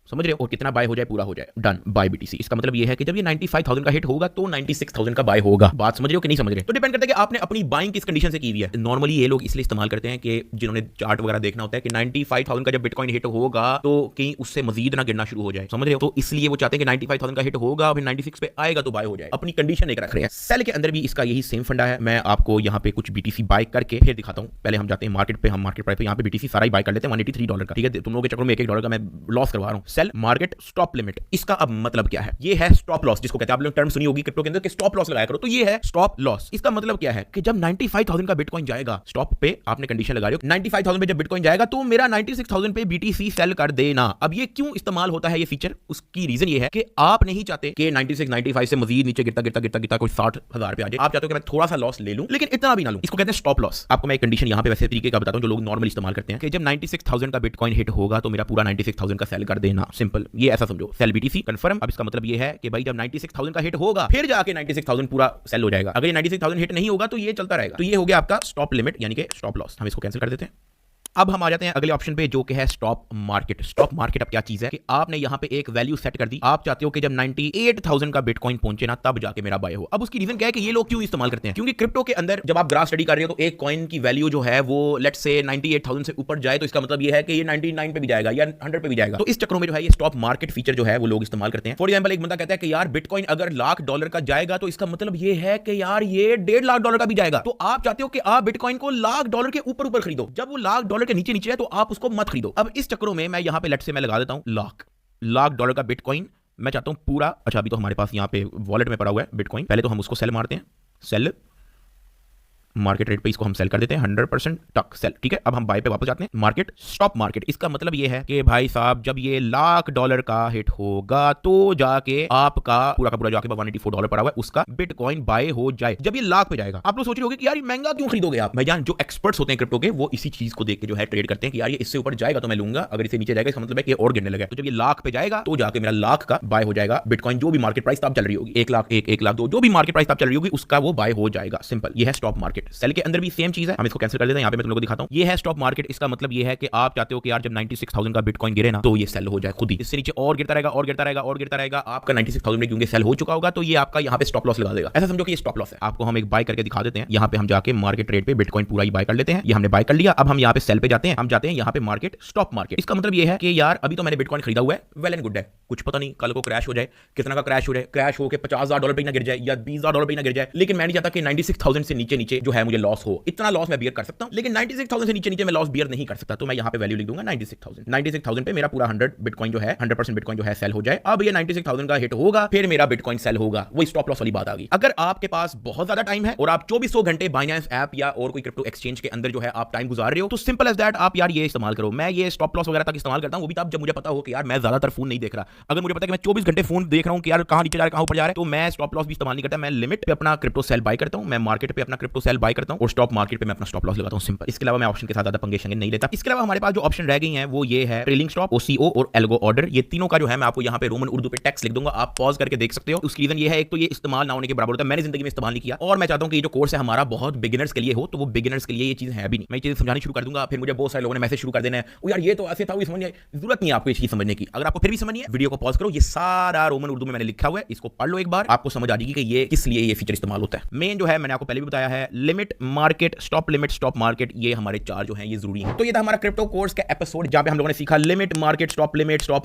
समझ रहे हो, और कितना बाय हो जाए पूरा हो जाए, डन बाय बीटीसी। इसका मतलब ये है कि जब ये 95,000 का हिट होगा तो 96,000 का बाय होगा। बात समझ रहे हो कि नहीं समझ रहे? तो डिपेंड करता है कि आपने अपनी बाइंग किस कंडीशन से की हुई है। नॉर्मली ये लोग इसलिए इस्तेमाल करते हैं कि जिन्होंने चार्ट वगैरह देखना होता है कि 95,000 का जब बिटकॉइन हिट होगा तो कहीं उससे मजीद ना गिरना शुरू हो जाए, समझ रहे हो। तो इसलिए वो चाहते हैं कि 95,000 का हिट होगा फिर 96 पे आएगा तो बाय हो जाए, अपनी कंडीशन एक रख रहे हैं। सेल के अंदर भी इसका यही सेम फंडा है। मैं आपको यहाँ पे कुछ बीटीसी बाय करके फिर दिखाता हूँ। पहले हम जाते हैं मार्केट पे, हम मार्केट प्राइस पे यहाँ पे बीटीसी सारा ही बाय कर लेते हैं $183 का, ठीक है। तुम लोगों के चक्कर में $1 का मैं लॉस करवा रहा हूँ। सेल मार्केट स्टॉप लिमिट, इसका अब मतलब क्या है, ये है स्टॉप लॉस, जिसको कहते हैं आप लोग टर्म सुनी होगी क्रिप्टो के अंदर कि स्टॉप लॉस लगाया करो। तो ये है स्टॉप लॉस। इसका मतलब क्या है कि जब 95,000 का बिटकॉइन जाएगा, स्टॉप पे आपने कंडीशन लगा रहे हो 95,000 पे जब बिटकॉइन जाएगा तो मेरा 96,000 पे बीटीसी सेल कर देना। अब ये क्यों इस्तेमाल होता है ये फीचर, उसकी रीजन ये है कि आप नहीं चाहते कि 96 95 से मजीद नीचे गिरता गिरता गिरता गिरता कोई 60,000 पे आ जाए। आप चाहते हो कि मैं थोड़ा सा लॉस ले लूं लेकिन इतना भी ना लूं। इसको कहते हैं स्टॉप लॉस। आपको मैं एक कंडीशन यहां पे वैसे तरीके का बताता हूं जो लोग नॉर्मली इस्तेमाल करते हैं कि जब 96,000 का बिटकॉइन हिट होगा तो मेरा पूरा 96,000 का सेल कर देना। सिंपल, ये ऐसा समझो, सेल बीटीसी कंफर्म। अब इसका मतलब ये है कि भाई जब 96,000 का हिट होगा फिर जाके 96,000 पूरा सेल हो जाएगा। अगर ये 96,000 हिट नहीं होगा तो ये चलता रहेगा। तो ये हो गया आपका स्टॉप लिमिट यानी कि स्टॉप लॉस। हम इसको कैंसिल कर देते हैं। अब हम आ जाते हैं अगले ऑप्शन पे जो कि है स्टॉप मार्केट। स्टॉप मार्केट अब क्या चीज है कि आपने यहां पे एक वैल्यू सेट कर दी। आप चाहते हो कि जब 98,000 का बिटकॉइन पहुंचे ना तब जाके मेरा बाय हो। अब उसकी रीजन क्या है कि ये लोग क्यों इस्तेमाल करते हैं, क्योंकि क्रिप्टो के अंदर जब आप ग्राफ स्टडी कर रहे हो तो एक कॉइन की वैल्यू जो है वो लेट्स से 98,000 से ऊपर जाए तो इसका मतलब ये है कि ये 99 पे भी जाएगा या 100 पे भी जाएगा। तो इस चक्रों में जो है ये स्टॉप मार्केट फीचर जो है वो लोग इस्तेमाल करते हैं। फॉर एग्जांपल एक बंदा कहता है कि यार बिटकॉइन अगर $1,00,000 का जाएगा तो इसका मतलब ये है कि यार ये $1.5 लाख का भी जाएगा। तो आप चाहते हो कि आप बिटकॉइन को $1,00,000 के ऊपर ऊपर खरीदो। जब वो $1,00,000 के नीचे नीचे है तो आप उसको मत खरीदो। अब इस चक्रों में मैं यहां पे लेट से मैं लगा देता हूं $1,00,000 का बिटकॉइन मैं चाहता हूं पूरा। अच्छा अभी तो हमारे पास यहां पे वॉलेट में पड़ा हुआ है बिटकॉइन, पहले तो हम उसको सेल मारते हैं। सेल मार्केट रेट पे इसको हम सेल कर देते हैं 100% तक सेल, ठीक है। अब हम बाय पे वापस जाते हैं। मार्केट स्टॉप मार्केट, इसका मतलब ये है कि भाई साहब जब ये $1,00,000 का हिट होगा तो जाके आपका पूरा का पूरा जाके $184 पड़ा हुआ है उसका बिटकॉइन बाय हो जाए। जब ये लाख पे जाएगा आप लोग सोच रहे होंगे कि यार ये महंगा क्यों खरीदोगे आप। मैं जान जो एक्सपर्ट्स होते हैं क्रिप्टो के वो इसी चीज को देख के जो है ट्रेड करते हैं कि यार ये इससे ऊपर जाएगा तो मैं लूंगा, अगर इससे नीचे जाएगा इसका मतलब है कि और गिरने लगा। तो जब ये लाख पे जाएगा तो जाके मेरा लाख का बाय हो जाएगा बिटकॉइन, जो भी मार्केट प्राइस तब चल रही होगी 1 लाख 1 लाख 2 जो भी मार्केट प्राइस तब चल रही होगी उसका वो बाय हो जाएगा। सिंपल, ये है स्टॉप मार्केट। सेल के अंदर भी सेम चीज है। हम इसको कैंसिल कर देते हैं। यहाँ पे मैं तुम लोगों को दिखाता हूँ। ये है स्टॉप मार्केट। इसका मतलब ये है कि आप चाहते हो कि यार जब 96,000 का बिटकॉइन गिरे ना तो ये सेल हो जाए खुद ही, इससे नीचे और गिरता रहेगा और गिरता रहेगा और गिरता रहेगा। आपका 96,000 में क्योंकि सेल हो चुका होगा तो ये आपका यहाँ पे स्टॉप लॉस लगा देगा। ऐसा समझो कि ये स्टॉप लॉस है। आपको हम एक बाय करके दिखा देते हैं। यहाँ पे हम जाके मार्केट रेट पे बिटकॉइन पूरा ही बाय कर लेते हैं। ये हमने बाय कर लिया। अब हम यहाँ पे सेल पे जाते हैं। हम जाते हैं यहाँ पे मार्केट स्टॉप मार्केट। इसका मतलब ये है कि यार अभी तो मैंने बिटकॉइन खरीदा हुआ है, वेल एंड गुड है, कुछ पता नहीं कल को क्रैश हो जाए, कितना का क्रैश हो जाए, क्रैश होकर $50,000 पे ना गिर जाए या $20,000 पे ना गिर जाए, लेकिन मैं नहीं चाहता कि 96,000 से नीचे नीचे जो है मुझे लॉस हो, इतना लॉस मैं बियर कर सकता हूं, लेकिन 96,000 से नीचे मैं लॉस बियर नहीं कर सकता। तो मैं यहां पे वैल्यू लिख दूंगा 96,000 पे मेरा पूरा 100 बिटकॉइन जो है 100% बिटकॉइन जो है सेल हो जाए। अब ये 96,000 का हिट होगा, फिर मेरा बिटकॉइन सेल होगा। वही स्टॉप लॉस वाली बात आ गई। अगर आपके पास बहुत ज्यादा टाइम है और आप 2400 घंटे बाइनेंस ऐप या और कोई क्रिप्टो एक्सचेंज के अंदर जो है आप टाइम गुजार रहे हो, तो सिंपल एज दैट आप यार ये इस्तेमाल करो। मैं ये स्टॉप लॉस वगैरह तक इस्तेमाल करता हूं, वो भी तब जब मुझे पता हो कि यार मैं ज्यादातर फोन नहीं देख रहा। अगर मुझे पता है कि मैं 24 घंटे फोन देख रहा हूं कि यार कहां नीचे जा रहा है कहां ऊपर जा रहा है, तो मैं स्टॉप लॉस भी इस्तेमाल नहीं करता। मैं लिमिट पे अपना क्रिप्टो सेल बाय करता हूं, मैं मार्केट पे अपना क्रिप्टो सेल बाय करता हूं और स्टॉक मार्केट पे मैं अपना स्टॉप लॉस लगाता हूं। सिंपल। इसके अलावा मैं ऑप्शन के साथ ज्यादा पंगे शंगे नहीं लेता। इसके अलावा हमारे पास जो ऑप्शन रह गई हैं वो ये है ट्रेलिंग स्टॉप, ओसीओ और एल्गो ऑर्डर। ये तीनों का जो है मैं आपको यहां पे रोमन उर्दू पे टेक्स्ट लिख दूंगा, आप पॉज करके देख सकते हो। उसकी रीजन ये है, एक तो ये इस्तेमाल ना होने के बराबर होता है, मैंने जिंदगी में इस्तेमाल नहीं किया, और मैं चाहता हूं कि ये जो कोर्स है हमारा बहुत बिगिनर्स के लिए हो, तो वो बिगिनर्स के लिए ये चीज है भी नहीं। मैं ये चीज समझानी शुरू कर दूंगा, फिर मुझे बहुत सारे लोगों ने मैसेज शुरू कर देना है, ओ यार ये तो ऐसे था, वो समझ नहीं, जरूरत नहीं है आपको ये चीज समझने की। अगर आपको फिर भी समझनी है, वीडियो को पॉज करो, ये सारा रोमन उर्दू में मैंने लिखा हुआ है, इसको पढ़ लो एक बार, आपको समझ आ जाएगी कि ये किस लिए ये फीचर इस्तेमाल होता है। मेन जो है मैंने आपको पहले भी बताया है, limit, market, stop limit, stop market, ये हमारे चार जो हैं ये जरूरी है। तो ये था हमारा क्रिप्टो कोर्स का एपिसोड, जहां पे हम लोगों ने सीखा limit, market, stop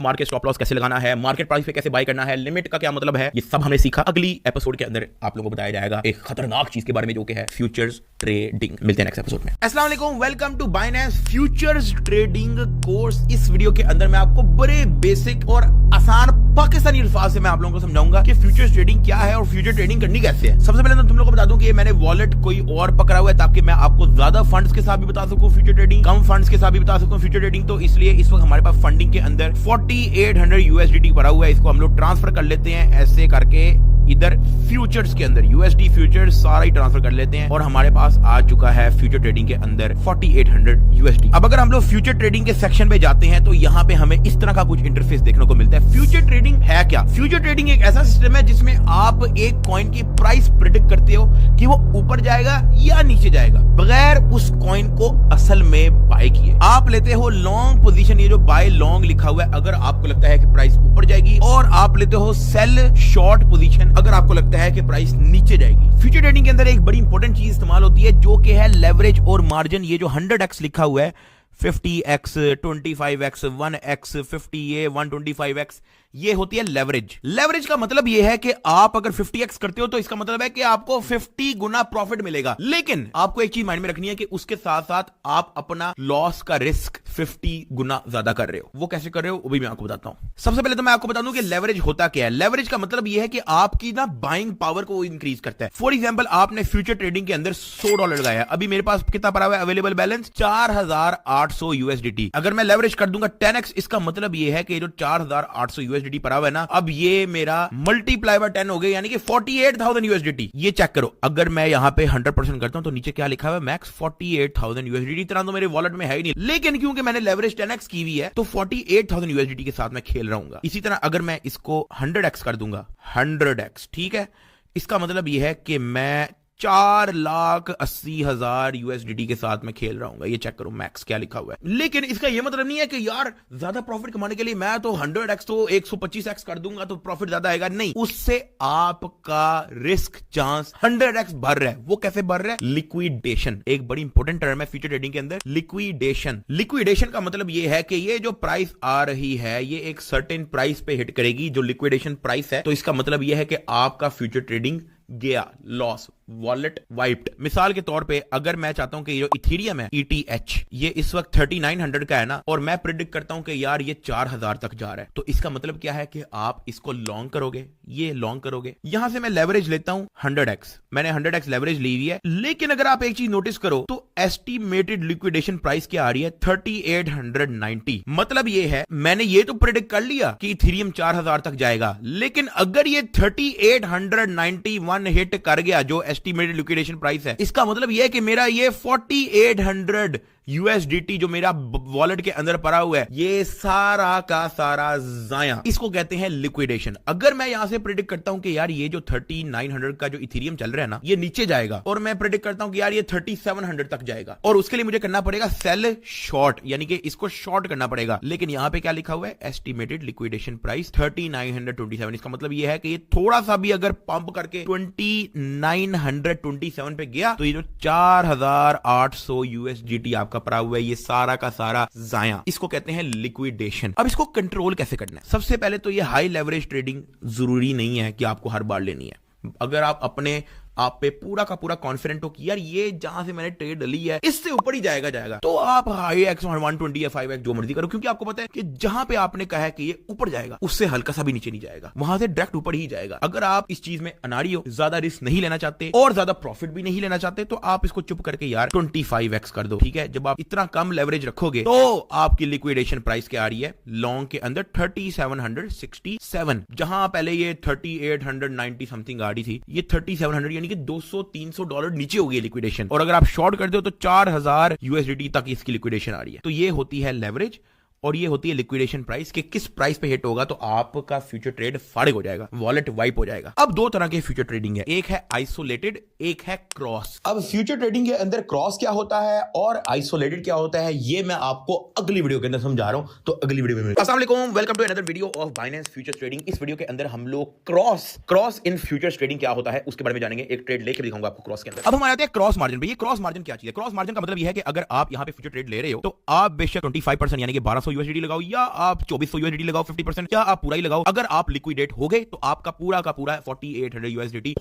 market, stop loss कैसे लगाना है, मार्केट प्राइस पे कैसे बाय करना है, लिमिट का क्या मतलब है, ये सब हमने सीखा। अगली एपिसोड के अंदर आप लोगों को बताया जाएगा एक खतरनाक चीज के बारे में जो कि है फ्यूचर्स ट्रेडिंग। मिलते हैं नेक्स्ट एपिसोड में। अस्सलाम वालेकुम, welcome to Binance futures trading course. इस वीडियो के अंदर मैं आपको बड़े बेसिक और आसान पाकिस्तानी अल्फाज से मैं आप लोगों को समझाऊंगा कि फ्यूचर्स ट्रेडिंग क्या है और फ्यूचर ट्रेडिंग करनी कैसे है। सबसे पहले तो तुम लोगों को बता दूं कि मैंने वॉलेट कोई और पकड़ा हुआ है ताकि मैं आपको ज्यादा फंड्स के साथ भी बता सकूं फ्यूचर ट्रेडिंग, कम फंड्स के साथ भी बता सकूं फ्यूचर ट्रेडिंग। तो इसलिए इस वक्त हमारे पास फंडिंग के अंदर 4800 यूएसडीटी भरा हुआ है, इसको हम लोग ट्रांसफर कर लेते हैं ऐसे करके इधर फ्यूचर्स के अंदर, यूएसडी फ्यूचर्स सारा ही ट्रांसफर कर लेते हैं और हमारे पास आ चुका है फ्यूचर ट्रेडिंग के अंदर 4800 यूएसडी। अब अगर हम लोग फ्यूचर ट्रेडिंग के सेक्शन पे जाते हैं तो यहाँ पे हमें इस तरह का कुछ इंटरफेस देखने को मिलता है। फ्यूचर ट्रेडिंग है क्या? फ्यूचर ट्रेडिंग एक ऐसा सिस्टम है जिसमें आप एक कॉइन की प्राइस प्रेडिक्ट करते हो कि वो ऊपर जाएगा या नीचे जाएगा, बगैर उस कॉइन को असल में बाय किए। आप लेते हो लॉन्ग पोजीशन, ये जो बाय लॉन्ग लिखा हुआ है, अगर आपको लगता है कि प्राइस ऊपर जाएगी, और आप लेते हो सेल शॉर्ट पोजीशन अगर आपको लगता है कि प्राइस नीचे जाएगी। फ्यूचर ट्रेडिंग के अंदर एक बड़ी इंपॉर्टेंट चीज इस्तेमाल होती है जो कि है लेवरेज और मार्जिन। ये जो 100x लिखा हुआ है, 50x, 25x, 1x, 50a, 125x, ये होती है लेवरेज। लेवरेज का मतलब ये है कि आप अगर 50x करते हो तो इसका मतलब है कि आपको 50 गुना प्रॉफिट मिलेगा। लेकिन आपको एक चीज माइंड में रखनी है कि उसके साथ साथ आप अपना लॉस का रिस्क 50 गुना ज्यादा कर रहे हो। वो कैसे कर रहे हो वो भी मैं आपको बताता हूं। सबसे पहले तो मैं आपको बता दूं कि लेवरेज होता क्या है। लेवरेज का मतलब ये है कि आपकी ना बाइंग पावर को इंक्रीज करता है। फॉर एग्जांपल, आपने फ्यूचर ट्रेडिंग के अंदर $100 लगाया, अभी मेरे पास कितना पड़ा हुआ है अवेलेबल बैलेंस? 4800 यूएसडीटी। अगर मैं लेवरेज कर दूंगा 10x, इसका मतलब ये है कि जो 4800 यूएसडीटी पड़ा हुआ है ना, अब ये मेरा मल्टीप्लाई बाय 10 हो गया, यानी कि 48,000 यूएसडीटी। ये चेक करो, अगर मैं यहां पे 100% करता हूं तो नीचे क्या लिखा हुआ है? Max 48,000 USDT. इतना तो मेरे वॉलेट में है ही नहीं, लेकिन क्योंकि मैंने लेवरेज 10x की हुई है तो 48,000 यूएसडीटी के साथ मैं खेल रहा हूं। इसी तरह अगर मैं इसको 100x कर दूंगा, 100x, ठीक है, इसका मतलब यह है कि मैं 4,80,000 यूएसडीटी के साथ मैं खेल रहा हूं। ये चेक करो मैक्स क्या लिखा हुआ है। लेकिन इसका यह मतलब नहीं है कि यार ज्यादा प्रॉफिट कमाने के लिए मैं तो 100x तो 125x कर दूंगा तो प्रॉफिट ज्यादा आएगा। नहीं, उससे आपका रिस्क चांस 100x बढ़ रहा है। वो कैसे बढ़ रहा है? लिक्विडेशन एक बड़ी इंपॉर्टेंट टर्म है फ्यूचर ट्रेडिंग के अंदर, लिक्विडेशन। लिक्विडेशन का मतलब यह है कि ये जो प्राइस आ रही है ये एक सर्टेन प्राइस पे हिट करेगी, जो लिक्विडेशन प्राइस है। तो इसका मतलब यह है कि आपका फ्यूचर ट्रेडिंग गया, लॉस, वॉलेट वाइप्ड। मिसाल के तौर पे अगर मैं चाहता हूं कि जो इथेरियम है ETH, ये इस वक्त 3900 का है ना, और मैं प्रेडिक्ट करता हूं कि यार ये 4000 तक जा रहा है, तो इसका मतलब क्या है कि आप इसको लॉन्ग करोगे, ये लॉन्ग करोगे। यहां से मैं लेवरेज लेता हूं 100x, मैंने 100x लेवरेज ली हुई है। लेकिन अगर आप एक चीज नोटिस करो तो एस्टिमेटेड लिक्विडेशन प्राइस क्या आ रही है? 3890। मतलब ये है, मैंने ये तो प्रेडिक्ट कर लिया कि इथेरियम 4000 तक जाएगा, लेकिन अगर ये 3891 हिट कर गया जो एस्टिमेटेड लिक्विडेशन प्राइस है, इसका मतलब यह है कि मेरा ये 4800 यूएसडीटी जो मेरा वॉलेट के अंदर पड़ा हुआ है, ये सारा का सारा जाया। इसको कहते हैं लिक्विडेशन। अगर मैं यहां से प्रेडिक्ट करता हूं कि यार ये जो 3900 का जो इथेरियम चल रहा है ना, ये नीचे जाएगा, और मैं प्रेडिक्ट करता हूं कि यार ये 3700 तक जाएगा, और उसके लिए मुझे करना पड़ेगा सेल शॉर्ट, यानी कि इसको शॉर्ट करना पड़ेगा। लेकिन यहां पे क्या लिखा हुआ है? Estimated liquidation price 3927। इसका मतलब यह है कि ये थोड़ा सा भी अगर पंप करके 2927 पे गया तो ये जो 4800 यूएसडीटी आपका पड़ा हुआ है, ये सारा का सारा जाया। इसको कहते हैं लिक्विडेशन। अब इसको कंट्रोल कैसे करना है? सबसे पहले तो ये हाई लेवरेज ट्रेडिंग जरूरी नहीं है कि आपको हर बार लेनी है। अगर आप अपने आप पे पूरा का पूरा कॉन्फिडेंट हो कि यार ये जहां से मैंने ट्रेड ली है इससे ऊपर ही जाएगा, तो आप हाई एक्स 120 या 5x जो मर्जी करो, क्योंकि आपको पता है कि जहां पे आपने कहा है कि ये ऊपर जाएगा उससे हल्का सा भी नीचे नहीं जाएगा, वहां से डायरेक्ट ऊपर ही जाएगा। अगर आप इस चीज में अनाड़ी हो, ज्यादा रिस्क नहीं लेना चाहते और ज्यादा प्रॉफिट भी नहीं लेना चाहते, तो आप इसको चुप करके यार 25x कर दो, ठीक है। जब आप इतना कम लेवरेज रखोगे तो आपकी लिक्विडेशन प्राइस क्या आ रही है लॉन्ग के अंदर 3767, जहां पहले ये 3890 समथिंग आ रही थी, ये 3700 यानी कि $200-300 नीचे हो गई लिक्विडेशन। और अगर आप शॉर्ट करते हो तो 4000 USDT तक इसकी लिक्विडेशन आ रही है। तो ये होती है लेवरेज और ये होती है लिक्विडेशन प्राइस कि किस प्राइस पे हिट होगा तो आपका फ्यूचर ट्रेड फाड़िग हो जाएगा, वॉलेट वाइप हो जाएगा। अब दो तरह के फ्यूचर ट्रेडिंग है, एक है आइसोलेटेड, एक है क्रॉस। अब फ्यूचर ट्रेडिंग के अंदर क्रॉस क्या होता है और आइसोलेटेड क्या होता है ये मैं आपको अगली वीडियो के अंदर समझा रहा हूं, तो अगली वीडियो में। अस्सलाम वालेकुम, welcome to another video of Binance future trading. इस वीडियो के अंदर हम लोग क्रॉस इन फ्यूचर ट्रेडिंग क्या होता है उसके बारे में जानेंगे। एक ट्रेड लेके दिखाऊंगा आपको क्रॉस के अंदर। अब हम आते हैं क्रॉस मार्जिन पे। ये क्रॉस मार्जिन क्या चीज है? क्रॉस मार्जिन का मतलब ये है कि अगर आप यहां पे फ्यूचर ट्रेड ले रहे हो तो आप बेशक 25% यानी कि 1200 USDT लगाओ या आप 2400 USDT लगाओ 50%, या आप पूरा ही लगाओ। अगर आप लिक्विडेट हो गए तो आपका पूरा का पूरा 4800 USDT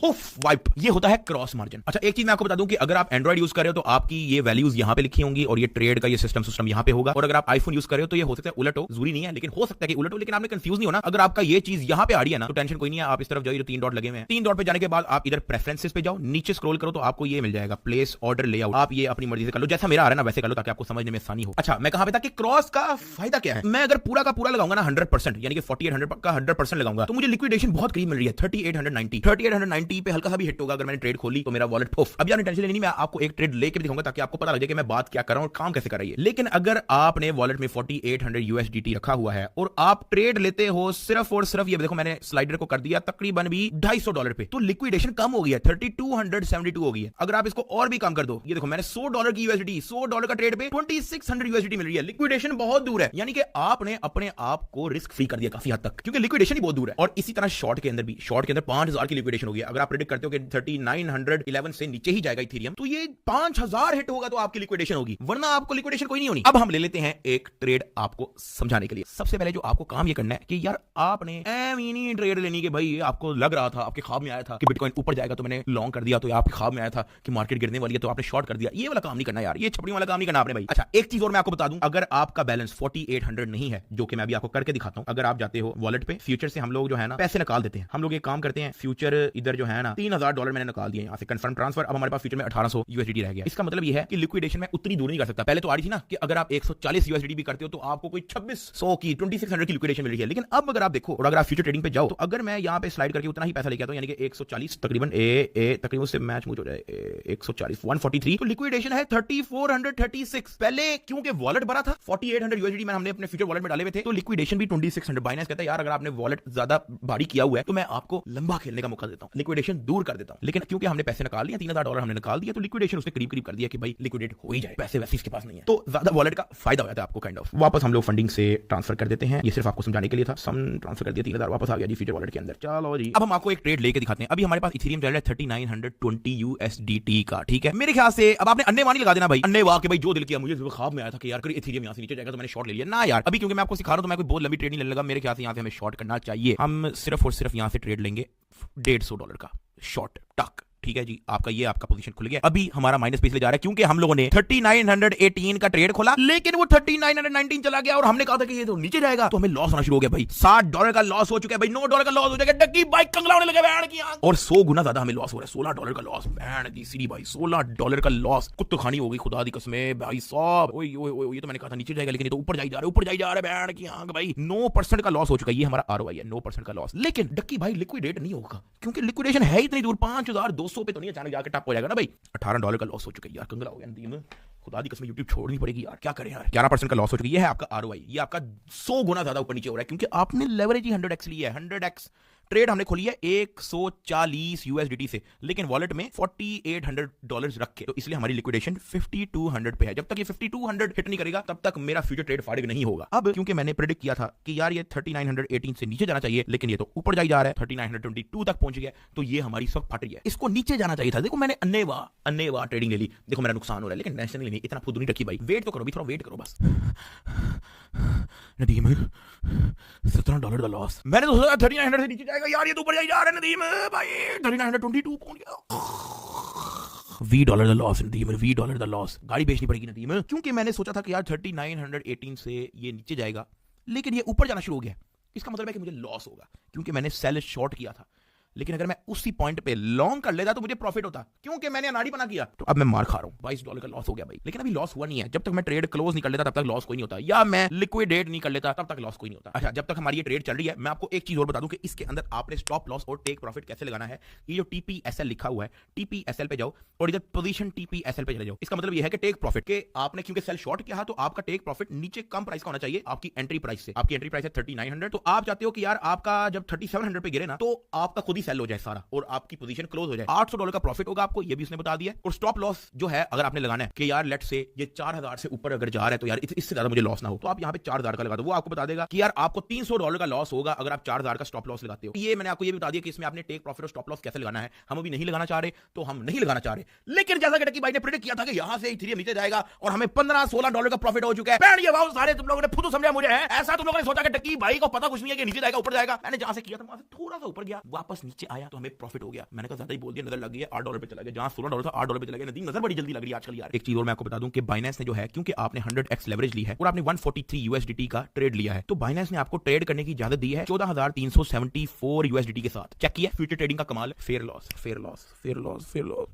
वाइप। ये होता है क्रॉस मार्जिन। अच्छा, एक चीज मैं आपको बता दूं कि अगर आप एंड्रॉइड यूज कर रहे हो तो आपकी ये वैल्यूज यहां पे लिखी होंगी और ये ट्रेड का ये सिस्टम यहां पे होगा। और अगर आप आईफोन यूज कर रहे हो तो ये हो सकता है उलट हो, जरूरी नहीं है लेकिन हो सकता है कि उलट हो, लेकिन आपने कंफ्यूज नहीं होना। अगर आपका ये चीज यहां पे आ रही है ना तो टेंशन कोई नहीं है, आप इस तरफ जाइए, 3 डॉट लगे हुए हैं। 3 डॉट पे जाने के बाद आप इधर प्रेफरेंसेस पे जाओ, नीचे स्क्रॉल करो तो आपको ये मिल जाएगा प्लेस ऑर्डर लेआउट। आप ये अपनी मर्जी से कर लो, जैसा मेरा आ रहा है ना वैसे कर लो ताकि आपको समझने में आसानी हो। अच्छा, मैं कहां पे था कि क्रॉस का फायदा क्या है। मैं अगर पूरा का पूरा लगाऊंगा ना 100% यानी कि 4800 का 100% लगाऊंगा तो मुझे लिक्विडेशन बहुत करीब मिल रही है 3890 पे हल्का सा भी हिट होगा अगर मैंने ट्रेड खोली तो मेरा वॉलेट फुफ। अब यानी टेंशन लेनी, मैं आपको एक ट्रेड लेके भी दिखाऊंगा ताकि आपको पता लगे कि मैं बात क्या कर रहा हूं और काम कैसे कर रही है। लेकिन अगर आपने वॉलेट में 4800 USDT रखा हुआ है और आप ट्रेड लेते हो सिर्फ और सिर्फ, ये देखो मैंने स्लाइडर को कर दिया तकरीबन भी $250 पे, तो लिक्विडेशन कम हो गई है, 3272 हो गई है। अगर आप इसको और भी कम कर दो, ये देखो मैंने $100 की USDT, $100 का ट्रेड पे 2600 USDT मिल रही है। लिक्विडेशन बहुत दूर है, यानी कि आपने अपने आप को रिस्क फ्री कर दिया काफी हद तक, क्योंकि लिक्विडेशन ही बहुत दूर है। और इसी तरह शॉर्ट के अंदर भी, शॉर्ट के अंदर 5000 की लिक्विडेशन होगी। अगर आप प्रेडिक्ट करते हो कि 3911 से नीचे ही जाएगा इथेरियम तो ये 5000 हिट होगा तो आपकी लिक्विडेशन होगी, वरना आपको लिक्विडेशन कोई नहीं होनी। अब हम ले लेते हैं एक ट्रेड आपको समझाने के लिए। सबसे पहले जो आपको काम ये करना है कि यार आपने एमिनी ट्रेड लेनी कि भाई आपको लग रहा था, आपके ख्वाब में आया था कि बिटकॉइन ऊपर जाएगा तो मैंने लॉन्ग कर दिया, तो आपके ख्वाब में आया था कि मार्केट गिरने वाली है तो आपने शॉर्ट कर दिया। ये वाला काम नहीं करना यार, ये छपड़ी वाला काम नहीं करना आपने भाई। अच्छा, एक चीज और मैं आपको बता दूं, अगर आपका बैलेंस 4800 नहीं है, जो कि मैं अभी आपको करके दिखाता हूं, अगर आप जाते हो वॉलेट पे, फ्यूचर से हम लोग जो है ना पैसे निकाल देते हैं। हम लोग एक काम करते हैं, फ्यूचर इधर जो है ना $3000 मैंने निकाल दिए यहाँ से, कंफर्म ट्रांसफर। अब हमारे पास फ्यूचर में 1800 USDT रह गया। इसका मतलब ये है कि लिक्विडेशन में उतनी दूर नहीं कर सकता। पहले तो आ रही थी ना कि अगर आप 140 USDT भी करते हो तो आपको कोई 2600 की 2600 की लिक्विडेशन मिल रही है। लेकिन अब अगर आप देखो और अगर आप फ्यूचर ट्रेडिंग पे जाओ तो अगर मैं यहाँ पे स्लाइड करके उतना ही पैसा लेके आता हूं, यानी कि 140 तकरीबन तकरीबन उससे मैच मुझ हो जाए 140 143, तो लिक्विडेशन है 3436। पहले क्योंकि वॉलेट भरा था 4800 USDT मैंने हमने अपने फ्यूचर वॉलेट में डाले हुए थे, तो लिक्विडेशन भी 2600। बाइनेंस कहता है यार अगर आपने वॉलेट ज्यादा भारी किया हुआ है तो मैं आपको लंबा खेलने का मौका देता हूं, लिक्विडेशन दूर कर देता हूं। लेकिन क्योंकि हमने पैसे निकाल लिए, $3000 हमने निकाल दिया, तो लिक्विडेशन उसने करीब करीब कर दिया कि भाई लिक्विडेट हो ही जाए, पैसे वैसे इसके पास नहीं है, तो ज्यादा वॉलेट का फायदा हो जाता है आपको काइंड ऑफ। वापस हम लोग फंडिंग से ट्रांसफर कर देते हैं, ये सिर्फ आपको समझाने के लिए था। सम ट्रांसफर कर दिया, 3000 वापस आ गया जी फ्यूचर वॉलेट के अंदर। चलो जी, अब हम आपको एक ट्रेड लेके दिखाते हैं। अभी हमारे पास इथेरियम चल रहा है 3920 USDT का, ठीक है। मेरे ख्याल से अब आपने अन्ने वानी लगा देना भाई, अन्ने वाह के भाई जो दिल किया, मुझे ख्वाब में आया था कि यार इथेरियम यहां से नीचे जाएगा तो मैंने शॉर्ट ले लिया ना यार। अभी क्योंकि मैं आपको सिखा रहा हूं तो मैं कोई बहुत लंबी ट्रेड नहीं लेने लगा। मेरे ख्याल से यहां से हमें शॉर्ट करना चाहिए। हम सिर्फ और सिर्फ यहां से ट्रेड लेंगे $150 का शॉर्ट टक, ठीक है जी। आपका ये आपका पोजीशन खुल गया। अभी हमारा माइनस पे इसलिए जा रहा है क्योंकि हम लोगों ने 3918 का ट्रेड खोला, लेकिन वो 3919 चला गया और हमने कहा था कि ये तो नीचे जाएगा, तो हमें लॉस होना शुरू हो गया भाई। $60 का लॉस हो चुका है भाई, $9 का लॉस हो जाएगा, डक्की बाइक कंगला होने लगे बैंड की आंख, और 100 गुना ज्यादा हमें लॉस हो रहा है। $16 का लॉस बैंड की सीढ़ी भाई, $16 का लॉस, कुत्तो खानी हो गई खुदा दी कसमें भाई साहब। ओए ओए ओए, ये तो मैंने कहा था नीचे जाएगा लेकिन ये तो ऊपर जा रहा है, ऊपर जा रहा है बैंड की आंख भाई। 9% का लॉस हो चुका है, ये हमारा ROI है 9% का लॉस। लेकिन डक्की भाई लिक्विडेट नहीं होगा क्योंकि लिक्विडेशन है इतनी दूर, 5200 पे तो नहीं अचानक जाकर टप हो जाएगा ना भाई। $18 का लॉस हो चुका है यार, कंगला हो गया नदीम, खुदा दी कसम YouTube छोड़नी पड़ेगी यार, क्या करें यार। 11% का लॉस हो चुका है, ये है आपका ROI। ये आपका 100 गुना ज्यादा ऊपर नीचे हो रहा है क्योंकि आपने लेवरेज ही 100x ली है। 100x ट्रेड हमने खोली है 140 USDT से, लेकिन वॉलेट में $4800 रख के, तो इसलिए हमारी लिक्विडेशन 5200 पे है। जब तक ये 5200 हिट नहीं करेगा तब तक मेरा फ्यूचर ट्रेड फाड़िग नहीं होगा। अब क्योंकि मैंने प्रेडिक्ट किया था कि यार ये 3918 से नीचे जाना चाहिए, लेकिन ये तो ऊपर जा रहा है, 3922 तक पहुंच गया, तो ये हमारी सब फट रही है, इसको नीचे जाना चाहिए था। देखो मैंने अन्नेवा ट्रेडिंग ले ली, देखो मेरा नुकसान हो रहा है, लेकिन टेंशन नहीं लेनी, इतना खुद नहीं रखी भाई, वेट तो करो भी, थोड़ा वेट करो बस। नदीम $17 का लॉस। मैंने तो सोचा 3900 से नीचे जाएगा यार, ये तो ऊपर जा रहा है नदीम भाई। 3922 पहुंच गया। $20 का लॉस नदीम, $20 का लॉस। गाड़ी बेचनी पड़ेगी नदीम, क्योंकि मैंने सोचा था कि यार 3918 से ये नीचे जाएगा, लेकिन ये ऊपर जाना शुरू हो गया। इसका मतलब है कि मुझे लॉस होगा, क्योंकि मैंने सेल शॉर्ट किया था। लेकिन अगर मैं उसी पॉइंट पे लॉन्ग कर लेता तो मुझे प्रॉफिट होता, क्योंकि मैंने अनाड़ीपना किया। तो अब मैं मार खा रहा हूं, $22 का लॉस हो गया भाई। लेकिन अभी लॉस हुआ नहीं है। जब तक मैं ट्रेड क्लोज नहीं कर लेता तब तक लॉस कोई नहीं होता, या मैं लिक्विडेट नहीं कर लेता तब तक लॉस कोई नहीं होता। अच्छा, जब तक हमारी ये ट्रेड चल रही है, मैं आपको एक चीज और बता दूं कि इसके अंदर आपने स्टॉप लॉस और टेक प्रॉफिट कैसे लगाना है। ये जो TPSL लिखा हुआ है, TPSL पे जाओ और इधर पोजीशन TPSL पे चले जाओ। इसका मतलब ये है कि टेक प्रॉफिट के आपने क्योंकि सेल शॉर्ट किया तो आपका टेक प्रॉफिट नीचे कम प्राइस का होना चाहिए आपकी एंट्री प्राइस से। आपकी एंट्री प्राइस है 3900, तो आप चाहते हो कि यार आपका जब 3700 पे गिरे ना तो आपका खुद ही सेल हो जाए सारा और आपकी पोजीशन क्लोज हो जाए। $800 का प्रॉफिट होगा आपको, ये भी उसने बता दिया। और स्टॉप लॉस जो है अगर आपने लगाना है कि यार लेट से ये 4000 से ऊपर अगर जा रहा है तो यार इससे ज्यादा मुझे लॉस ना हो, तो आप यहाँ पे 4000 का लगा दो। वो आपको बता देगा कि यार आपको $300 का लॉस होगा अगर आप 4000 का स्टॉप लॉस लगाते हो। ये मैंने आपको ये भी बता दिया कि इसमें आपने टेक प्रॉफिट और स्टॉप लॉस कैसे लगाना है। हम अभी नहीं लगाना चाह रहे तो हम नहीं लगाना चाह रहे, लेकिन जैसा कि टकी भाई ने प्रेडिक्ट किया था कि यहाँ से इथेरियम नीचे जाएगा और हमें $15-16 का प्रॉफिट हो चुका है। ये वाओ सारे तुम लोगों ने खुद समझा मुझे है ऐसा। तुम लोगों ने सोचा कि टकी भाई को पता कुछ नहीं है कि नीचे जाएगा ऊपर जाएगा। मैंने जहां से किया था वहां से थोड़ा सा ऊपर गया, वापस नीचे आया तो हमें प्रॉफिट हो गया। मैंने कहा ज्यादा ही बोल दिया, नजर लग गई है, $8 पे चला गया। जहां $16 था $8 पे चला गया। नदीम नजर बड़ी जल्दी लग रही है आजकल यार। एक चीज और मैं आपको बता दूं कि बाइनेंस ने जो है, क्योंकि आपने 100x लेवरेज ली है और आपने 143 USDT का ट्रेड लिया है, तो बाइनेंस ने आपको ट्रेड करने की इजाजत दी है 14374 USDT के साथ। चेक किया, फ्यूचर ट्रेडिंग का कमाल। Fair loss, fair loss, fair loss, fair loss.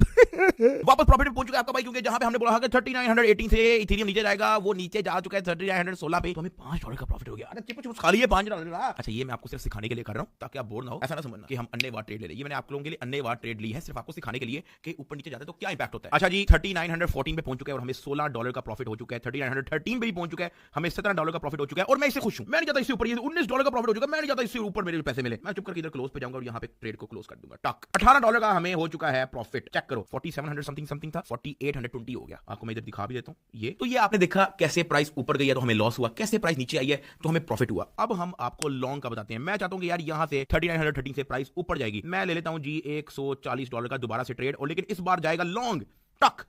वापस प्रॉफिट पे पहुंच चुका है आपका भाई, क्योंकि जहां पे हमने बोला था कि 3918 से इथेरियम नीचे जाएगा वो नीचे जा चुका है 3916 पे, तो हमें $5 का प्रॉफिट हो गया। अरे चिप चिप खाली है $5। अच्छा, ये मैं आपको सिर्फ सिखाने के लिए कर रहा हूं ताकि आप बोर ना हो। ऐसा ना समझना कि हम अन्यवार ट्रेड ले रहे हैं। ये मैंने आप लोगों के लिए अन्यवार ट्रेड ली है सिर्फ आपको सिखाने के लिए कि ऊपर नीचे जाते हैं तो क्या इंपैक्ट होता है। अच्छा जी, 3914 पे पहुंच चुका है और हमें $16 का प्रॉफिट हो चुका है। 3913 पे भी पहुंच चुका है, हमें $17 का प्रॉफिट हो चुका है और मैं इससे खुश हूं। मैं नहीं चाहता इससे ऊपर, ये $19 का प्रॉफिट हो चुका है, मैं नहीं चाहता इससे ऊपर मेरे पैसे मिले। मैं चुप करके इधर क्लोज पे जाऊंगा और यहां पे ट्रेड को क्लोज कर दूंगा। टक, $18 का हमें हो चुका है प्रॉफिट। चेक करो, 4700 समथिंग था, 4820 हो गया। आपको मैं इधर दिखा भी देता हूं। ये तो ये आपने देखा कैसे प्राइस ऊपर गई है तो हमें लॉस हुआ, कैसे प्राइस नीचे आई है तो हमें प्रॉफिट हुआ। अब हम आपको लॉन्ग का बताते हैं। मैं चाहता हूं कि यार यहां से 3913 से प्राइस ऊपर जाएगी। मैं ले लेता हूं जी $140 का दोबारा से ट्रेड, और लेकिन इस बार जाएगा लॉन्ग। टक,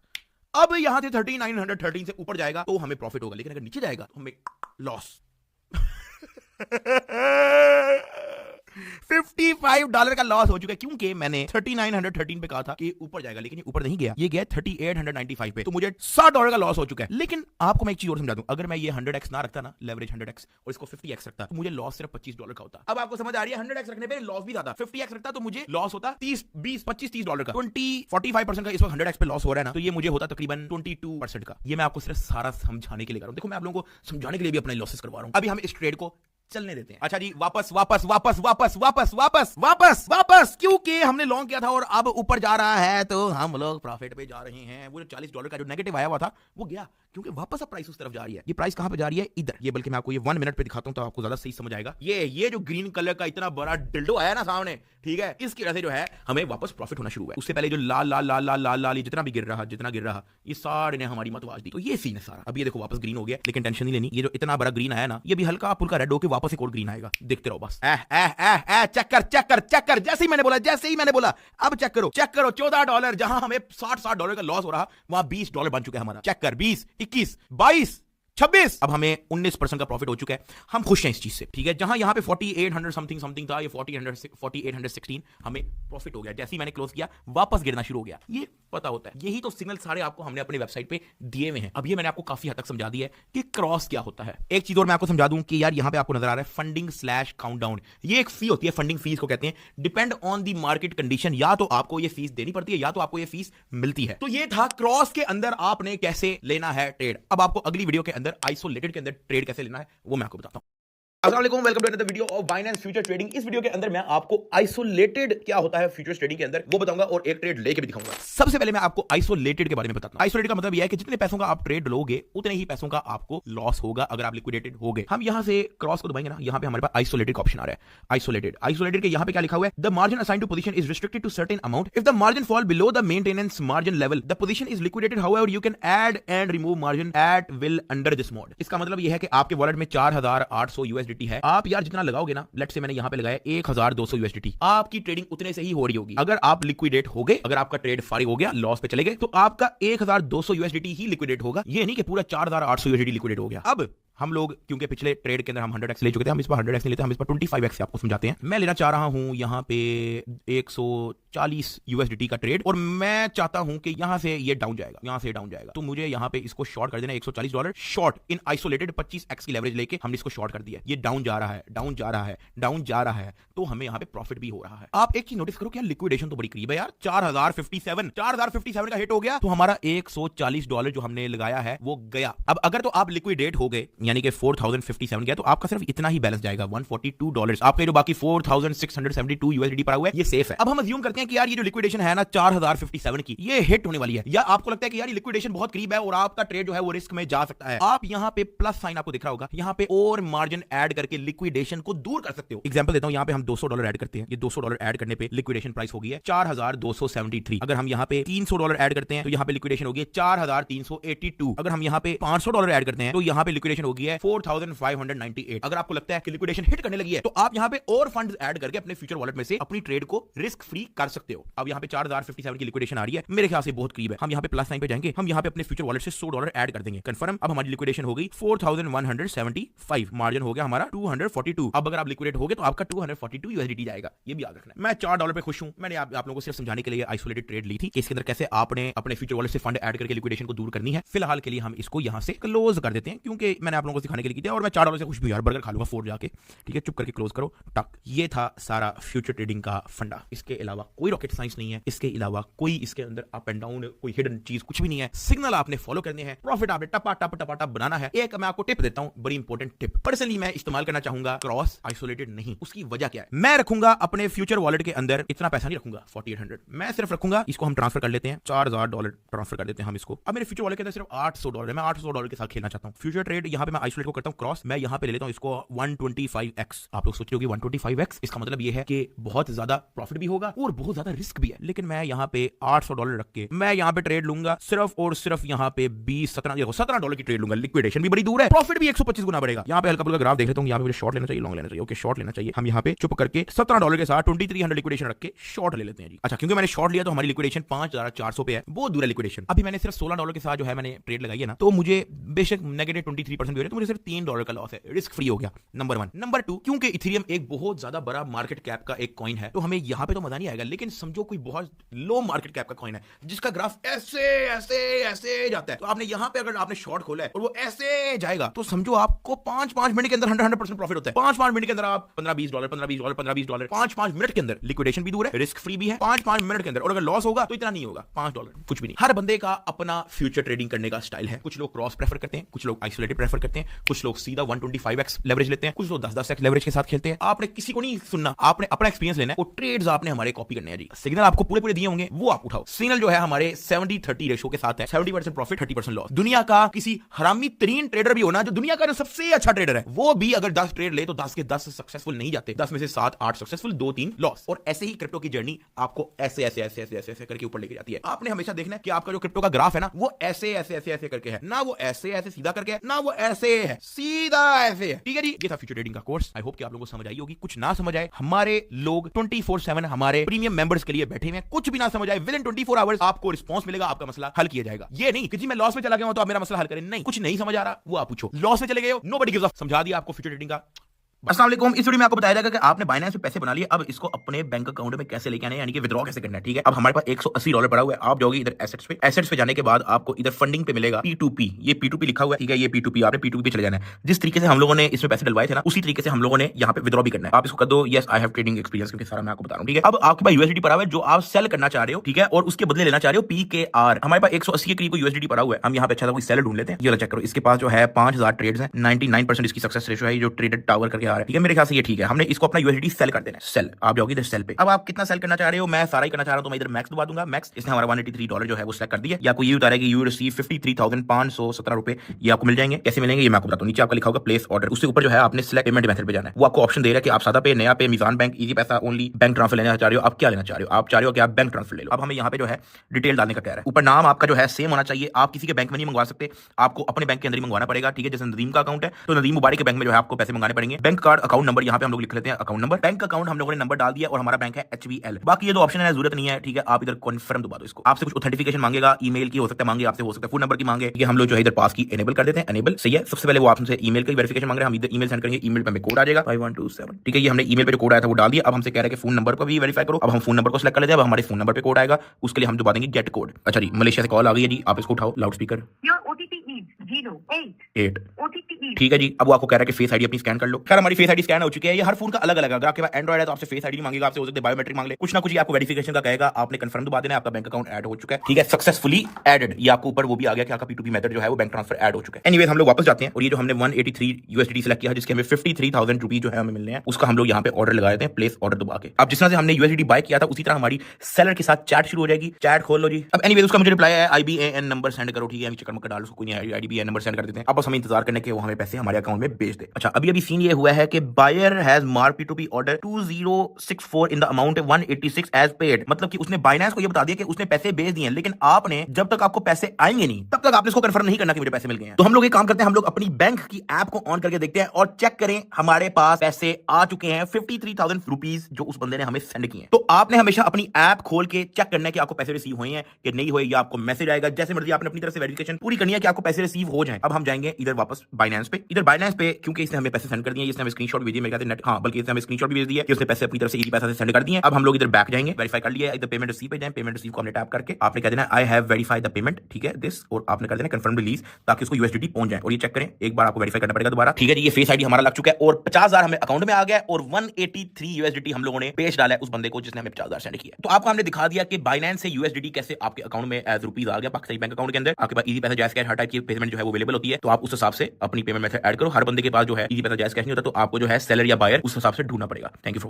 अब यहां से 3913 से ऊपर जाएगा तो हमें प्रॉफिट होगा, लेकिन अगर नीचे जाएगा तो हमें लॉस। $55 का लॉस हो चुका है, क्योंकि मैंने 3913 पे कहा था कि ऊपर जाएगा, लेकिन ये ऊपर नहीं गया, ये गया 3895 पे, तो मुझे $60 का लॉस हो चुका है। लेकिन आपको मैं एक चीज और समझा दूं, अगर मैं ये 100x ना रखता ना, लेवरेज 100x और इसको 50x रखता तो मुझे लॉस सिर्फ $25 का होता। अब आपको समझ आ रही है, 100x रखने पे लॉस भी ज्यादा, 50x रखता तो मुझे लॉस होता 30-20-25-30 का, 20-45% का। इस वक्त 100x पे लॉस हो रहा है ना, तो ये मुझे होता तकरीबन 22% का। ये मैं आपको सिर्फ सारा समझाने के लिए कर रहा हूं। देखो, मैं आप लोगों को समझाने के लिए भी अपने लॉसेस करवा रहा हूं। अभी हम इस ट्रेड को चलने देते हैं। अच्छा जी, वापस वापस वापस वापस वापस वापस वापस वापस, क्योंकि हमने लॉन्ग किया था और अब ऊपर जा रहा है तो हम लोग प्रॉफिट पे जा रहे हैं। वो जो $40 का जो नेगेटिव आया हुआ था वो गया, क्योंकि वापस अब प्राइस उस तरफ जा रही है। ये प्राइस कहां पे जा रही है? इधर। ये बल्कि मैं आपको ये 1 मिनट पे दिखाता हूं तो आपको ज्यादा सही समझ आएगा। ये जो ग्रीन कलर का इतना बड़ा डिल्डो आया ना सामने, ठीक है, इसकी वजह से जो है हमें वापस प्रॉफिट होना शुरू हुआ है। उससे पहले जो लाल लाल लाल लाल लाल लाल जितना भी गिर रहा, ये सारे ने हमारी मतवाज दी। तो ये सीन है सारा। अब ये देखो वापस ग्रीन हो गया, लेकिन टेंशन नहीं लेनी। ये जो इतना बड़ा ग्रीन आया ना, ये भी हल्का फुल्का रेड होकर वापस एक और ग्रीन आएगा। देखते रहो बस। चेक कर। जैसे ही मैंने बोला अब चेक करो $14 जहां हमें $60 का लॉस हो रहा, वहां $20 बन चुका है हमारा। चेक कर, 20, 21, 22, 26, अब हमें 19% का प्रॉफिट हो चुका है। हम खुश हैं इस चीज से, ठीक है। जहां यहां पे 4800 समथिंग था, ये 4816 हमें प्रॉफिट हो गया। जैसे ही मैंने क्लोज किया वापस गिरना शुरू हो गया। ये पता होता है, यही तो सिग्नल सारे आपको हमने अपनी वेबसाइट पे दिए हुए हैं। अब ये मैंने आपको काफी हद तक समझा दिया है कि क्रॉस क्या होता है। एक चीज और मैं आपको समझा दूं कि यार यहां पे आपको नजर आ रहा है फंडिंग/काउंटडाउन। ये एक फी होती है, फंडिंग फीस को कहते हैं। Depend on the market condition, या तो आपको ये फीस देनी पड़ती है या तो आपको ये फीस मिलती है। तो ये था क्रॉस के अंदर आपने कैसे लेना है ट्रेड। अब आपको अगली वीडियो के अंदर आइसोलेटेड के अंदर ट्रेड कैसे लेना है वो मैं आपको बताता हूं। अस्सलाम वालेकुम, welcome to another video of Binance future trading. इस वीडियो के अंदर मैं आपको आइसोलेटेड क्या होता है फ्यूचर्स ट्रेडिंग के अंदर वो बताऊंगा और एक ट्रेड लेके भी दिखाऊंगा। सबसे पहले मैं आपको आइसोलेटेड के बारे में बताता हूं। आइसोलेटेड का मतलब यह है कि जितने पैसों का आप ट्रेड लोगे उतने ही पैसों का आपको लॉस होगा अगर आप लिक्विडेटेड हो गए। हम यहां से क्रॉस को दबाएंगे ना, यहां पे हमारे पास आइसोलेटेड का ऑप्शन आ रहा है। आइसोलेटेड के यहां पे क्या लिखा हुआ है? The margin assigned to position is restricted to certain amount. If the margin fall below the maintenance margin level the position is liquidated, however you can add and remove margin at will under this mode. इसका मतलब यह है कि आपके वॉलेट में 4800 USDT है, आप यार जितना लगाओगे ना, लेट्स से मैंने यहां पे लगाया 1200 USDT, आपकी ट्रेडिंग उतने से ही हो रही होगी। अगर आप लिक्विडेट हो गए, अगर आपका ट्रेड फारिग हो गया, लॉस पे चले गए, तो आपका 1200 USDT ही लिक्विडेट होगा। ये नहीं कि पूरा 4800 USDT लिक्विडेट हो गया। अब हम लोग क्योंकि पिछले ट्रेड के अंदर हम 100x ले चुके थे, हम इस पर 100x नहीं लेते, हम इस पर 25x से आपको समझाते हैं। मैं लेना चाह रहा हूं यहाँ पे 140 USDT का ट्रेड, और मैं चाहता हूं कि यहां से ये डाउन जाएगा, यहां से डाउन जाएगा, तो मुझे यहां पे इसको शॉर्ट कर देना $140 शॉर्ट इन आइसोलेटेड 25x की लेवरेज लेके हमने इसको शॉर्ट कर दिया। ये डाउन जा रहा है, डाउन जा रहा है, डाउन जा रहा है, तो हमें यहां पे प्रॉफिट भी हो रहा है। आप एक चीज नोटिस करो कि यार लिक्विडेशन तो बड़ी करीब है यार, 4057 का हिट हो गया, तो हमारा $140 जो हमने लगाया है वो गया। अब अगर तो आप लिक्विडेट हो गए यानी कि 4057 गया, तो आपका सिर्फ इतना ही बैलेंस जाएगा, $142। आपके जो बाकी 4672 USDT पड़ा हुआ है ये सेफ है। अब हम अज्यूम करते हैं कि यार ये जो लिक्विडेशन है ना 4057 की, ये हिट होने वाली है, या आपको लगता है कि यार ये लिक्विडेशन बहुत करीब है और आपका ट्रेड जो है वो रिस्क में जा सकता है, आप यहां पे प्लस साइन आपको दिख रहा होगा, यहां पे और मार्जिन ऐड करके लिक्विडेशन को दूर कर सकते हो। एग्जांपल देता हूं, यहां पे हम $200 ऐड करते हैं, ये $200 ऐड करने पे लिक्विडेशन प्राइस हो गई है 4273। अगर हम यहां पे $300 ऐड करते हैं तो यहां पे लिक्विडेशन हो गई है 4382। अगर हम यहां पे $500 ऐड करते हैं तो यहां पे लिक्विडेशन हो गई है 4598। अगर आपको लगता है कि लिक्विडेशन हिट करने लगी है, तो आप यहां पे और फंड्स ऐड करके अपने फ्यूचर वॉलेट में से अपनी ट्रेड को रिस्क फ्री कर सकते हो। अब यहां पे 4057 की लिक्विडेशन आ रही है, मेरे ख्याल से बहुत करीब है। हम यहां पे प्लस साइन पे जाएंगे, हम यहां पे अपने फ्यूचर वॉलेट से $100 ऐड कर देंगे, कंफर्म। अब हमारी लिक्विडेशन हो गई 4175, मार्जिन हो गया हमारा 242। अब अगर आप लिक्विडेट हो गए तो आपका 242 USDT जाएगा, ये भी याद रखना है। मैं $4 पे खुश हूं। मैंने आप लोगों को सिर्फ समझाने के लिए आइसोलेटेड ट्रेड ली थी कि इसके अंदर कैसे आपने अपने फ्यूचर वॉलेट से फंड ऐड करके लिक्विडेशन को दूर करनी है। फिलहाल के लिए हम इसको यहां से क्लोज कर देते हैं, क्योंकि मैंने आप लोगों को सिखाने के लिए की थी, और मैं $4 से खुश भी यार, बर्गर खा लूंगा 4 जाके, ठीक है। चुप करके क्लोज करो, टक। ये था सारा फ्यूचर ट्रेडिंग का फंडा। इसके अलावा कोई रॉकेट साइंस नहीं है, इसके अलावा कोई इसके अंदर अप एंड डाउन कोई हिडन चीज कुछ भी नहीं है। सिग्नल आपने फॉलो करने हैं, प्रॉफिट आपने टपा टप टपा टप बनाना है। एक मैं आपको टिप देता हूं, बड़ी इंपॉर्टेंट टिप। पर्सनली मैं इस्तेमाल करना चाहूंगा क्रॉस आइसोलेटेड नहीं। उसकी वजह क्या है? मैं रखूंगा अपने फ्यूचर वॉलेट के अंदर इतना पैसा नहीं रखूंगा 4800, मैं सिर्फ रखूंगा, इसको हम ट्रांसफर कर लेते हैं, $4000 ट्रांसफर कर देते हैं हम इसको। अब मेरे फ्यूचर वॉलेट के अंदर सिर्फ $800 है, मैं $800 के साथ खेलना चाहता हूं। फ्यूचर ट्रेड यहां पे मैं आइसोलेट को करता हूं क्रॉस, मैं यहां पे ले लेता हूं इसको 125x। आप लोग सोच रहे हो 125x, इसका मतलब ये है कि बहुत ज्यादा प्रॉफिट भी होगा और बहुत ज्यादा रिस्क भी है। लेकिन मैं यहां पे $800 रख के मैं यहां पे ट्रेड लूंगा सिर्फ और सिर्फ यहां पे $17 की ट्रेड लूंगा। लिक्विडेशन भी बड़ी दूर है, प्रॉफिट भी 125 गुना बढ़ेगा। यहां पे हल्का फुल्का ग्राफ देख लेता हूं, यहां पे मुझे शॉर्ट लेना चाहिए, लॉन्ग लेना चाहिए? ओके, शॉर्ट लेना चाहिए। हम यहां पे चुप करके $17 के साथ 2300 लिक्विडेशन रख के शॉर्ट ले लेते हैं जी। अच्छा, क्योंकि मैंने शॉर्ट लिया तो हमारी लिक्विडेशन 5400 पे है, बहुत दूर है लिक्विडेशन। अभी मैंने सिर्फ $16 के साथ जो है मैंने ट्रेड लगाई है ना, तो मुझे बेशक नेगेटिव 23% भी हो रहा है, तो मुझे सिर्फ $3 का लॉस है, रिस्क फ्री हो गया। नंबर 1। नंबर 2, क्योंकि इथेरियम एक बहुत ज्यादा बड़ा मार्केट कैप का एक कॉइन है, तो हमें यहां पे तो मजा नहीं आएगा। लेकिन समझो कोई बहुत लो मार्केट कैप का कॉइन है जिसका ग्राफ ऐसे ऐसे ऐसे जाता है, तो आपने यहां पे अगर आपने शॉर्ट खोला है और वो ऐसे जाएगा, तो समझो आपको 5 मिनट के अंदर 100% प्रॉफिट होता है। 5 मिनट के अंदर आप $15-20 5 मिनट के अंदर लिक्विडेशन भी दूर है, रिस्क फ्री भी है 5 मिनट के अंदर। और अगर लॉस होगा तो इतना नहीं होगा, $5 कुछ भी नहीं। हर बंदे का अपना फ्यूचर ट्रेडिंग करने का स्टाइल है। कुछ लोग क्रॉस प्रेफर करते हैं, कुछ लोग आइसोलेटेड प्रेफर करते हैं, कुछ लोग सीधा 125x लेवरेज लेते हैं, कुछ लोग 10-10x लेवरेज के साथ खेलते हैं। आपने किसी को नहीं सुनना, आपने अपना एक्सपीरियंस लेना है। वो ट्रेड्स आपने हमारे कॉपी करने हैं जी। सिग्नल आपको पूरे दिए होंगे, वो आप उठाओ। सिग्नल जो है हमारे 70-30 रेशियो के साथ है, 70% प्रॉफिट 30% लॉस। दुनिया का किसी हरामी तरीन ट्रेडर भी होना, जो दुनिया का जो सबसे अच्छा ट्रेडर है, वो भी अगर 10 ट्रेड ले तो 10 के 10 सक्सेसफुल नहीं जाते, 10 में से 7-8 सक्सेसफुल, 2-3 लॉस। और ऐसे ही क्रिप्टो की जर्नी आपको ऐसे ऐसे ऐसे ऐसे ऐसे करके ऊपर लेके जाती है। आपने हमेशा देखना है कि आपका जो क्रिप्टो का ग्राफ है ना, वो ऐसे ऐसे ऐसे ऐसे करके है ना, वो ऐसे ऐसे सीधा करके है ना, वो ऐसे है सीधा ऐसे है। ठीक है जी, ये था फ्यूचर ट्रेडिंग का कोर्स। आई होप कि आप लोगों को समझ आई होगी। कुछ ना समझ आए, हमारे लोग 24/7 हमारे प्रीमियम मेंबर्स के लिए बैठे हुए हैं। कुछ भी ना समझ आए, विद इन 24 आवर्स आपको रिस्पांस मिलेगा, आपका मसला हल किया जाएगा। ये नहीं कि जी मैं लॉस में चला गया हूं तो आप मेरा मसला हल करें, नहीं। कुछ नहीं समझ आ रहा वो आप पूछो, लॉस में चले गए हो, नोबडी गिव्स अ, समझा दिया आपको फ्यूचर ट्रेडिंग का। अस्सलाम वालेकुम। इस वीडियो में आपको बताया जाएगा कि आपने बाइनेंस में पैसे बना लिए, अब इसको अपने बैंक अकाउंट में कैसे लेके आने, यानी कि विड्रॉ कैसे करना है। ठीक है, अब हमारे पास $180 पड़ा हुआ है। आप जाओगे इधर एसेट्स पे जाने के बाद आपको इधर फंडिंग पे मिलेगा P2P, ये P2P लिखा हुआ है। ठीक है, ये P2P, आपने P2P पे चले जाना है। जिस तरीके से हम लोगों ने इसमें पैसे डलवाए थे ना, उसी तरीके से हम लोगों ने यहाँ पे विड्रॉ भी करना है। आप इसको कर दो yes I have trading experience, क्योंकि सारा मैं आपको बता रहा हूँ। ठीक है, अब आपके पास USDT पड़ा हुआ है जो आप सेल करना चाह रहे हो, ठीक है, और उसके बदले लेना चाह रहे हो PKR। हमारे पास 180 के करीब USDT पड़ा हुआ है। हम यहाँ पे अच्छा सा कोई सेलर ढूंढ लेते हैं। ये चेक करो, इसके पास जो है 5000 ट्रेड्स हैं, 99% इसकी सक्सेस रेशियो है, जो ट्रेडेड टावर करके आ रहा है। ठीक है, मेरे ख्याल से ये ठीक है। हमने इसको अपना USDT सेल कर देना है। सेल, आप जाओगे इधर सेल पे। अब आप कितना सेल करना चाह रहे हो, मैं सारा ही करना चाह रहा हूं, तो मैं इधर मैक्स दबा दूंगा। मैक्स, इसने हमारा $183 जो है वो सेलेक्ट कर दिया। या आपको ये बता रहा है कि यू रिसीव 53,517 रुपए, ये आपको मिल जाएंगे। कैसे मिलेंगे ये मैं आपको बताता हूं। नीचे आपका लिखा होगा प्लेस ऑर्डर, उससे ऊपर जो है आपने सिलेक्ट पेमेंट मेथड पे जाना है। वो आपको ऑप्शन दे रहा है कि आप सादा पे, नया पे, मीजान बैंक, इजी पैसा, ओनली बैंक ट्रांसफर लेना चाह रहे हो, आप क्या लेना चाह रहे हो। आप चाह रहे हो कि आप बैंक ट्रांसफर ले लो। अब हमें यहाँ पे जो है डिटेल डालने का कह रहा है। ऊपर नाम आपका जो है सेम होना चाहिए, आप किसी के बैंक में नहीं मंगवा सकते, आपको अपने बैंक के अंदर ही मंगवाना पड़ेगा। ठीक है, जैसे नदीम का अकाउंट है तो नदीम मुबारक के बैंक में जो है आपको पैसे मंगाने पड़ेंगे। Bank bank card account number यहाँ पे हम लोग लिख लेते हैं, अकाउंट नंबर, बैंक अकाउंट हम लोगों ने नंबर डाल दिया और हमारा बैंक है HBL। बाकी ये दो ऑप्शन है, जरूरत नहीं है, ठीक है। आप इधर कन्फर्म दबा दो इसको। आपसे कुछ ऑथेंटिफिकेशन मांगेगा, ईमेल की हो सकता है मांगे, आपसे हो सकता है फोन नंबर की मांगे, ये हम लोग जो है इधर पास की एनेबल कर देते हैं, एनेबल सही है। सबसे पहले वो आपसे ईमेल की वेरिफिकेशन मांग रहे हैं, हम इधर ईमेल सेंड करेंगे, ईमेल पे हमें कोड आ जाएगा 5127, ठीक है। ये हमने ईमेल पे जो कोड आया था वो डाल दिया। अब हमसे कह रहे हैं कि फोन नंबर को भी वेरीफाई करो। अब हम फोन नंबर को सिलेक्ट कर लेते हैं। अब हमारे फोन नंबर पे कोड आएगा, उसके लिए हम दबा देंगे गेट कोड। अच्छा जी, मलेशिया से कॉल आ गई है जी, आप इसको उठाओ loud speaker. Your OTP is 08. OTP is ठीक है जी। अब वो आपको कह रहा है कि फेस आईडी अपनी स्कैन कर लो। खैर हमारी फेस आईडी स्कैन हो चुकी है। ये हर फोन का अलग अलग है। अगर आपके पास एंड्रॉइड है तो आपसे फेस आईडी मांगेगा, आपसे हो सकता है बायोमेट्रिक मांग ले, कुछ ना कुछ आपको वेरिफिकेशन का कहेगा। आपने कंफर्म दबा देना है, आपका बैंक अकाउंट ऐड हो चुका है, ठीक है, सक्सेसफुली एडेड। ये आपको ऊपर वो भी आ गया कि आपका P2P मेथड जो है वो बैंक ट्रांसफर ऐड हो चुका है। एनीवेज हम लोग वापस जाते हैं और ये जो हमने 183 USDT सेलेक्ट किया है, जिसके हमें 53,000 रुपीज जो है हमें मिलने हैं, उसका हम लोग यहाँ पे ऑर्डर लगा देते हैं, प्लेस ऑर्डर दबा के। अब जिस तरह से हमने USDT बाय किया था उसी तरह हमारी सेलर के साथ चैट शुरू हो जाएगी। चैट खोल लो जी। अब एनीवेज उसका मुझे रिप्लाई है IBAN नंबर सेंड करो, ठीक है, चक्कर मक्कर डालो, उसको कोई नहीं, IBAN नंबर सेंड कर देते हैं। अब बस हमें इंतजार करने के वो हमें पैसे हमारे अकाउंट में भेज दे। अच्छा, अभी सीन ये हुआ है कि buyer has mark P2P order 2064 in the amount 186 as paid. मतलब कि उसने बाइनेंस को ये बता दिया कि उसने पैसे भेज दिए हैं, लेकिन आपने जब तक आपको पैसे आएंगे नहीं तब तक आपने इसको कंफर्म नहीं करना कि मुझे पैसे मिल गए हैं। तो हम लोग एक काम करते हैं, हम लोग अपनी बैंक की ऐप को ऑन करके देखते हैं और चेक करें हमारे पास पैसे आ चुके हैं 53,000 रुपीज जो उस बंदे ने हमें सेंड किए हैं। तो आपने हमेशा अपनी ऐप खोल के चेक करना है कि आपको पैसे रिसीव हुए हैं कि नहीं हुए, या आपको मैसेज आएगा। जैसे मर्जी आपने अपनी तरफ से वेरिफिकेशन पूरी करनी है कि आपको पैसे रिसीव हो जाए। अब हम जाएंगे इधर वापस बाइनेंस पे। इधर बाइनेंस पे क्योंकि इसने हमें पैसे सेंड कर दिए, इसने हमें स्क्रीनशॉट भेजी, मेरे ख्याल से नेट, हाँ, बल्कि इसने हमें स्क्रीनशॉट भी भेज दिया कि उसने पैसे अपनी तरफ से इजी पैसा से सेंड कर दिए। अब हम लोग इधर बैक जाएंगे, वेरीफाई कर लिया, इधर पेमेंट रिसीव पे जाएं, पेमेंट रिसीव को हमने टैप करके आपने कह देना I have verified the payment, ठीक है, दिस, और आपने कर देना कंफर्म रिलीज, ताकि उसको USDT पहुंच जाए। और ये चेक करें, एक बार आपको वेरीफाई करना पड़ेगा दोबारा, ठीक है जी। ये फेस आईडी हमारा लग चुका है और 50,000 हमें अकाउंट में आ गया और 183 USDT हम लोगों ने पेश डाला है उस बंदे को जिसने हमें 50,000 सेंड किया। तो आपको हमने दिखा दिया कि बाइनेंस से USDT कैसे आपके अकाउंट में एज रुपीज आ गया पाकिस्तानी बैंक अकाउंट के अंदर। आपके पास इजी पैसा जायज कैश हर टाइप की पेमेंट जो है वो अवेलेबल होती है, तो आप उस हिसाब से अपनी पेमेंट मेथड ऐड करो। हर बंदे के पास जो है इजी पैसा जायज कैश नहीं होता, तो आपको जो है सेलर या बायर उस हिसाब से ढूंढना पड़ेगा। Thank you.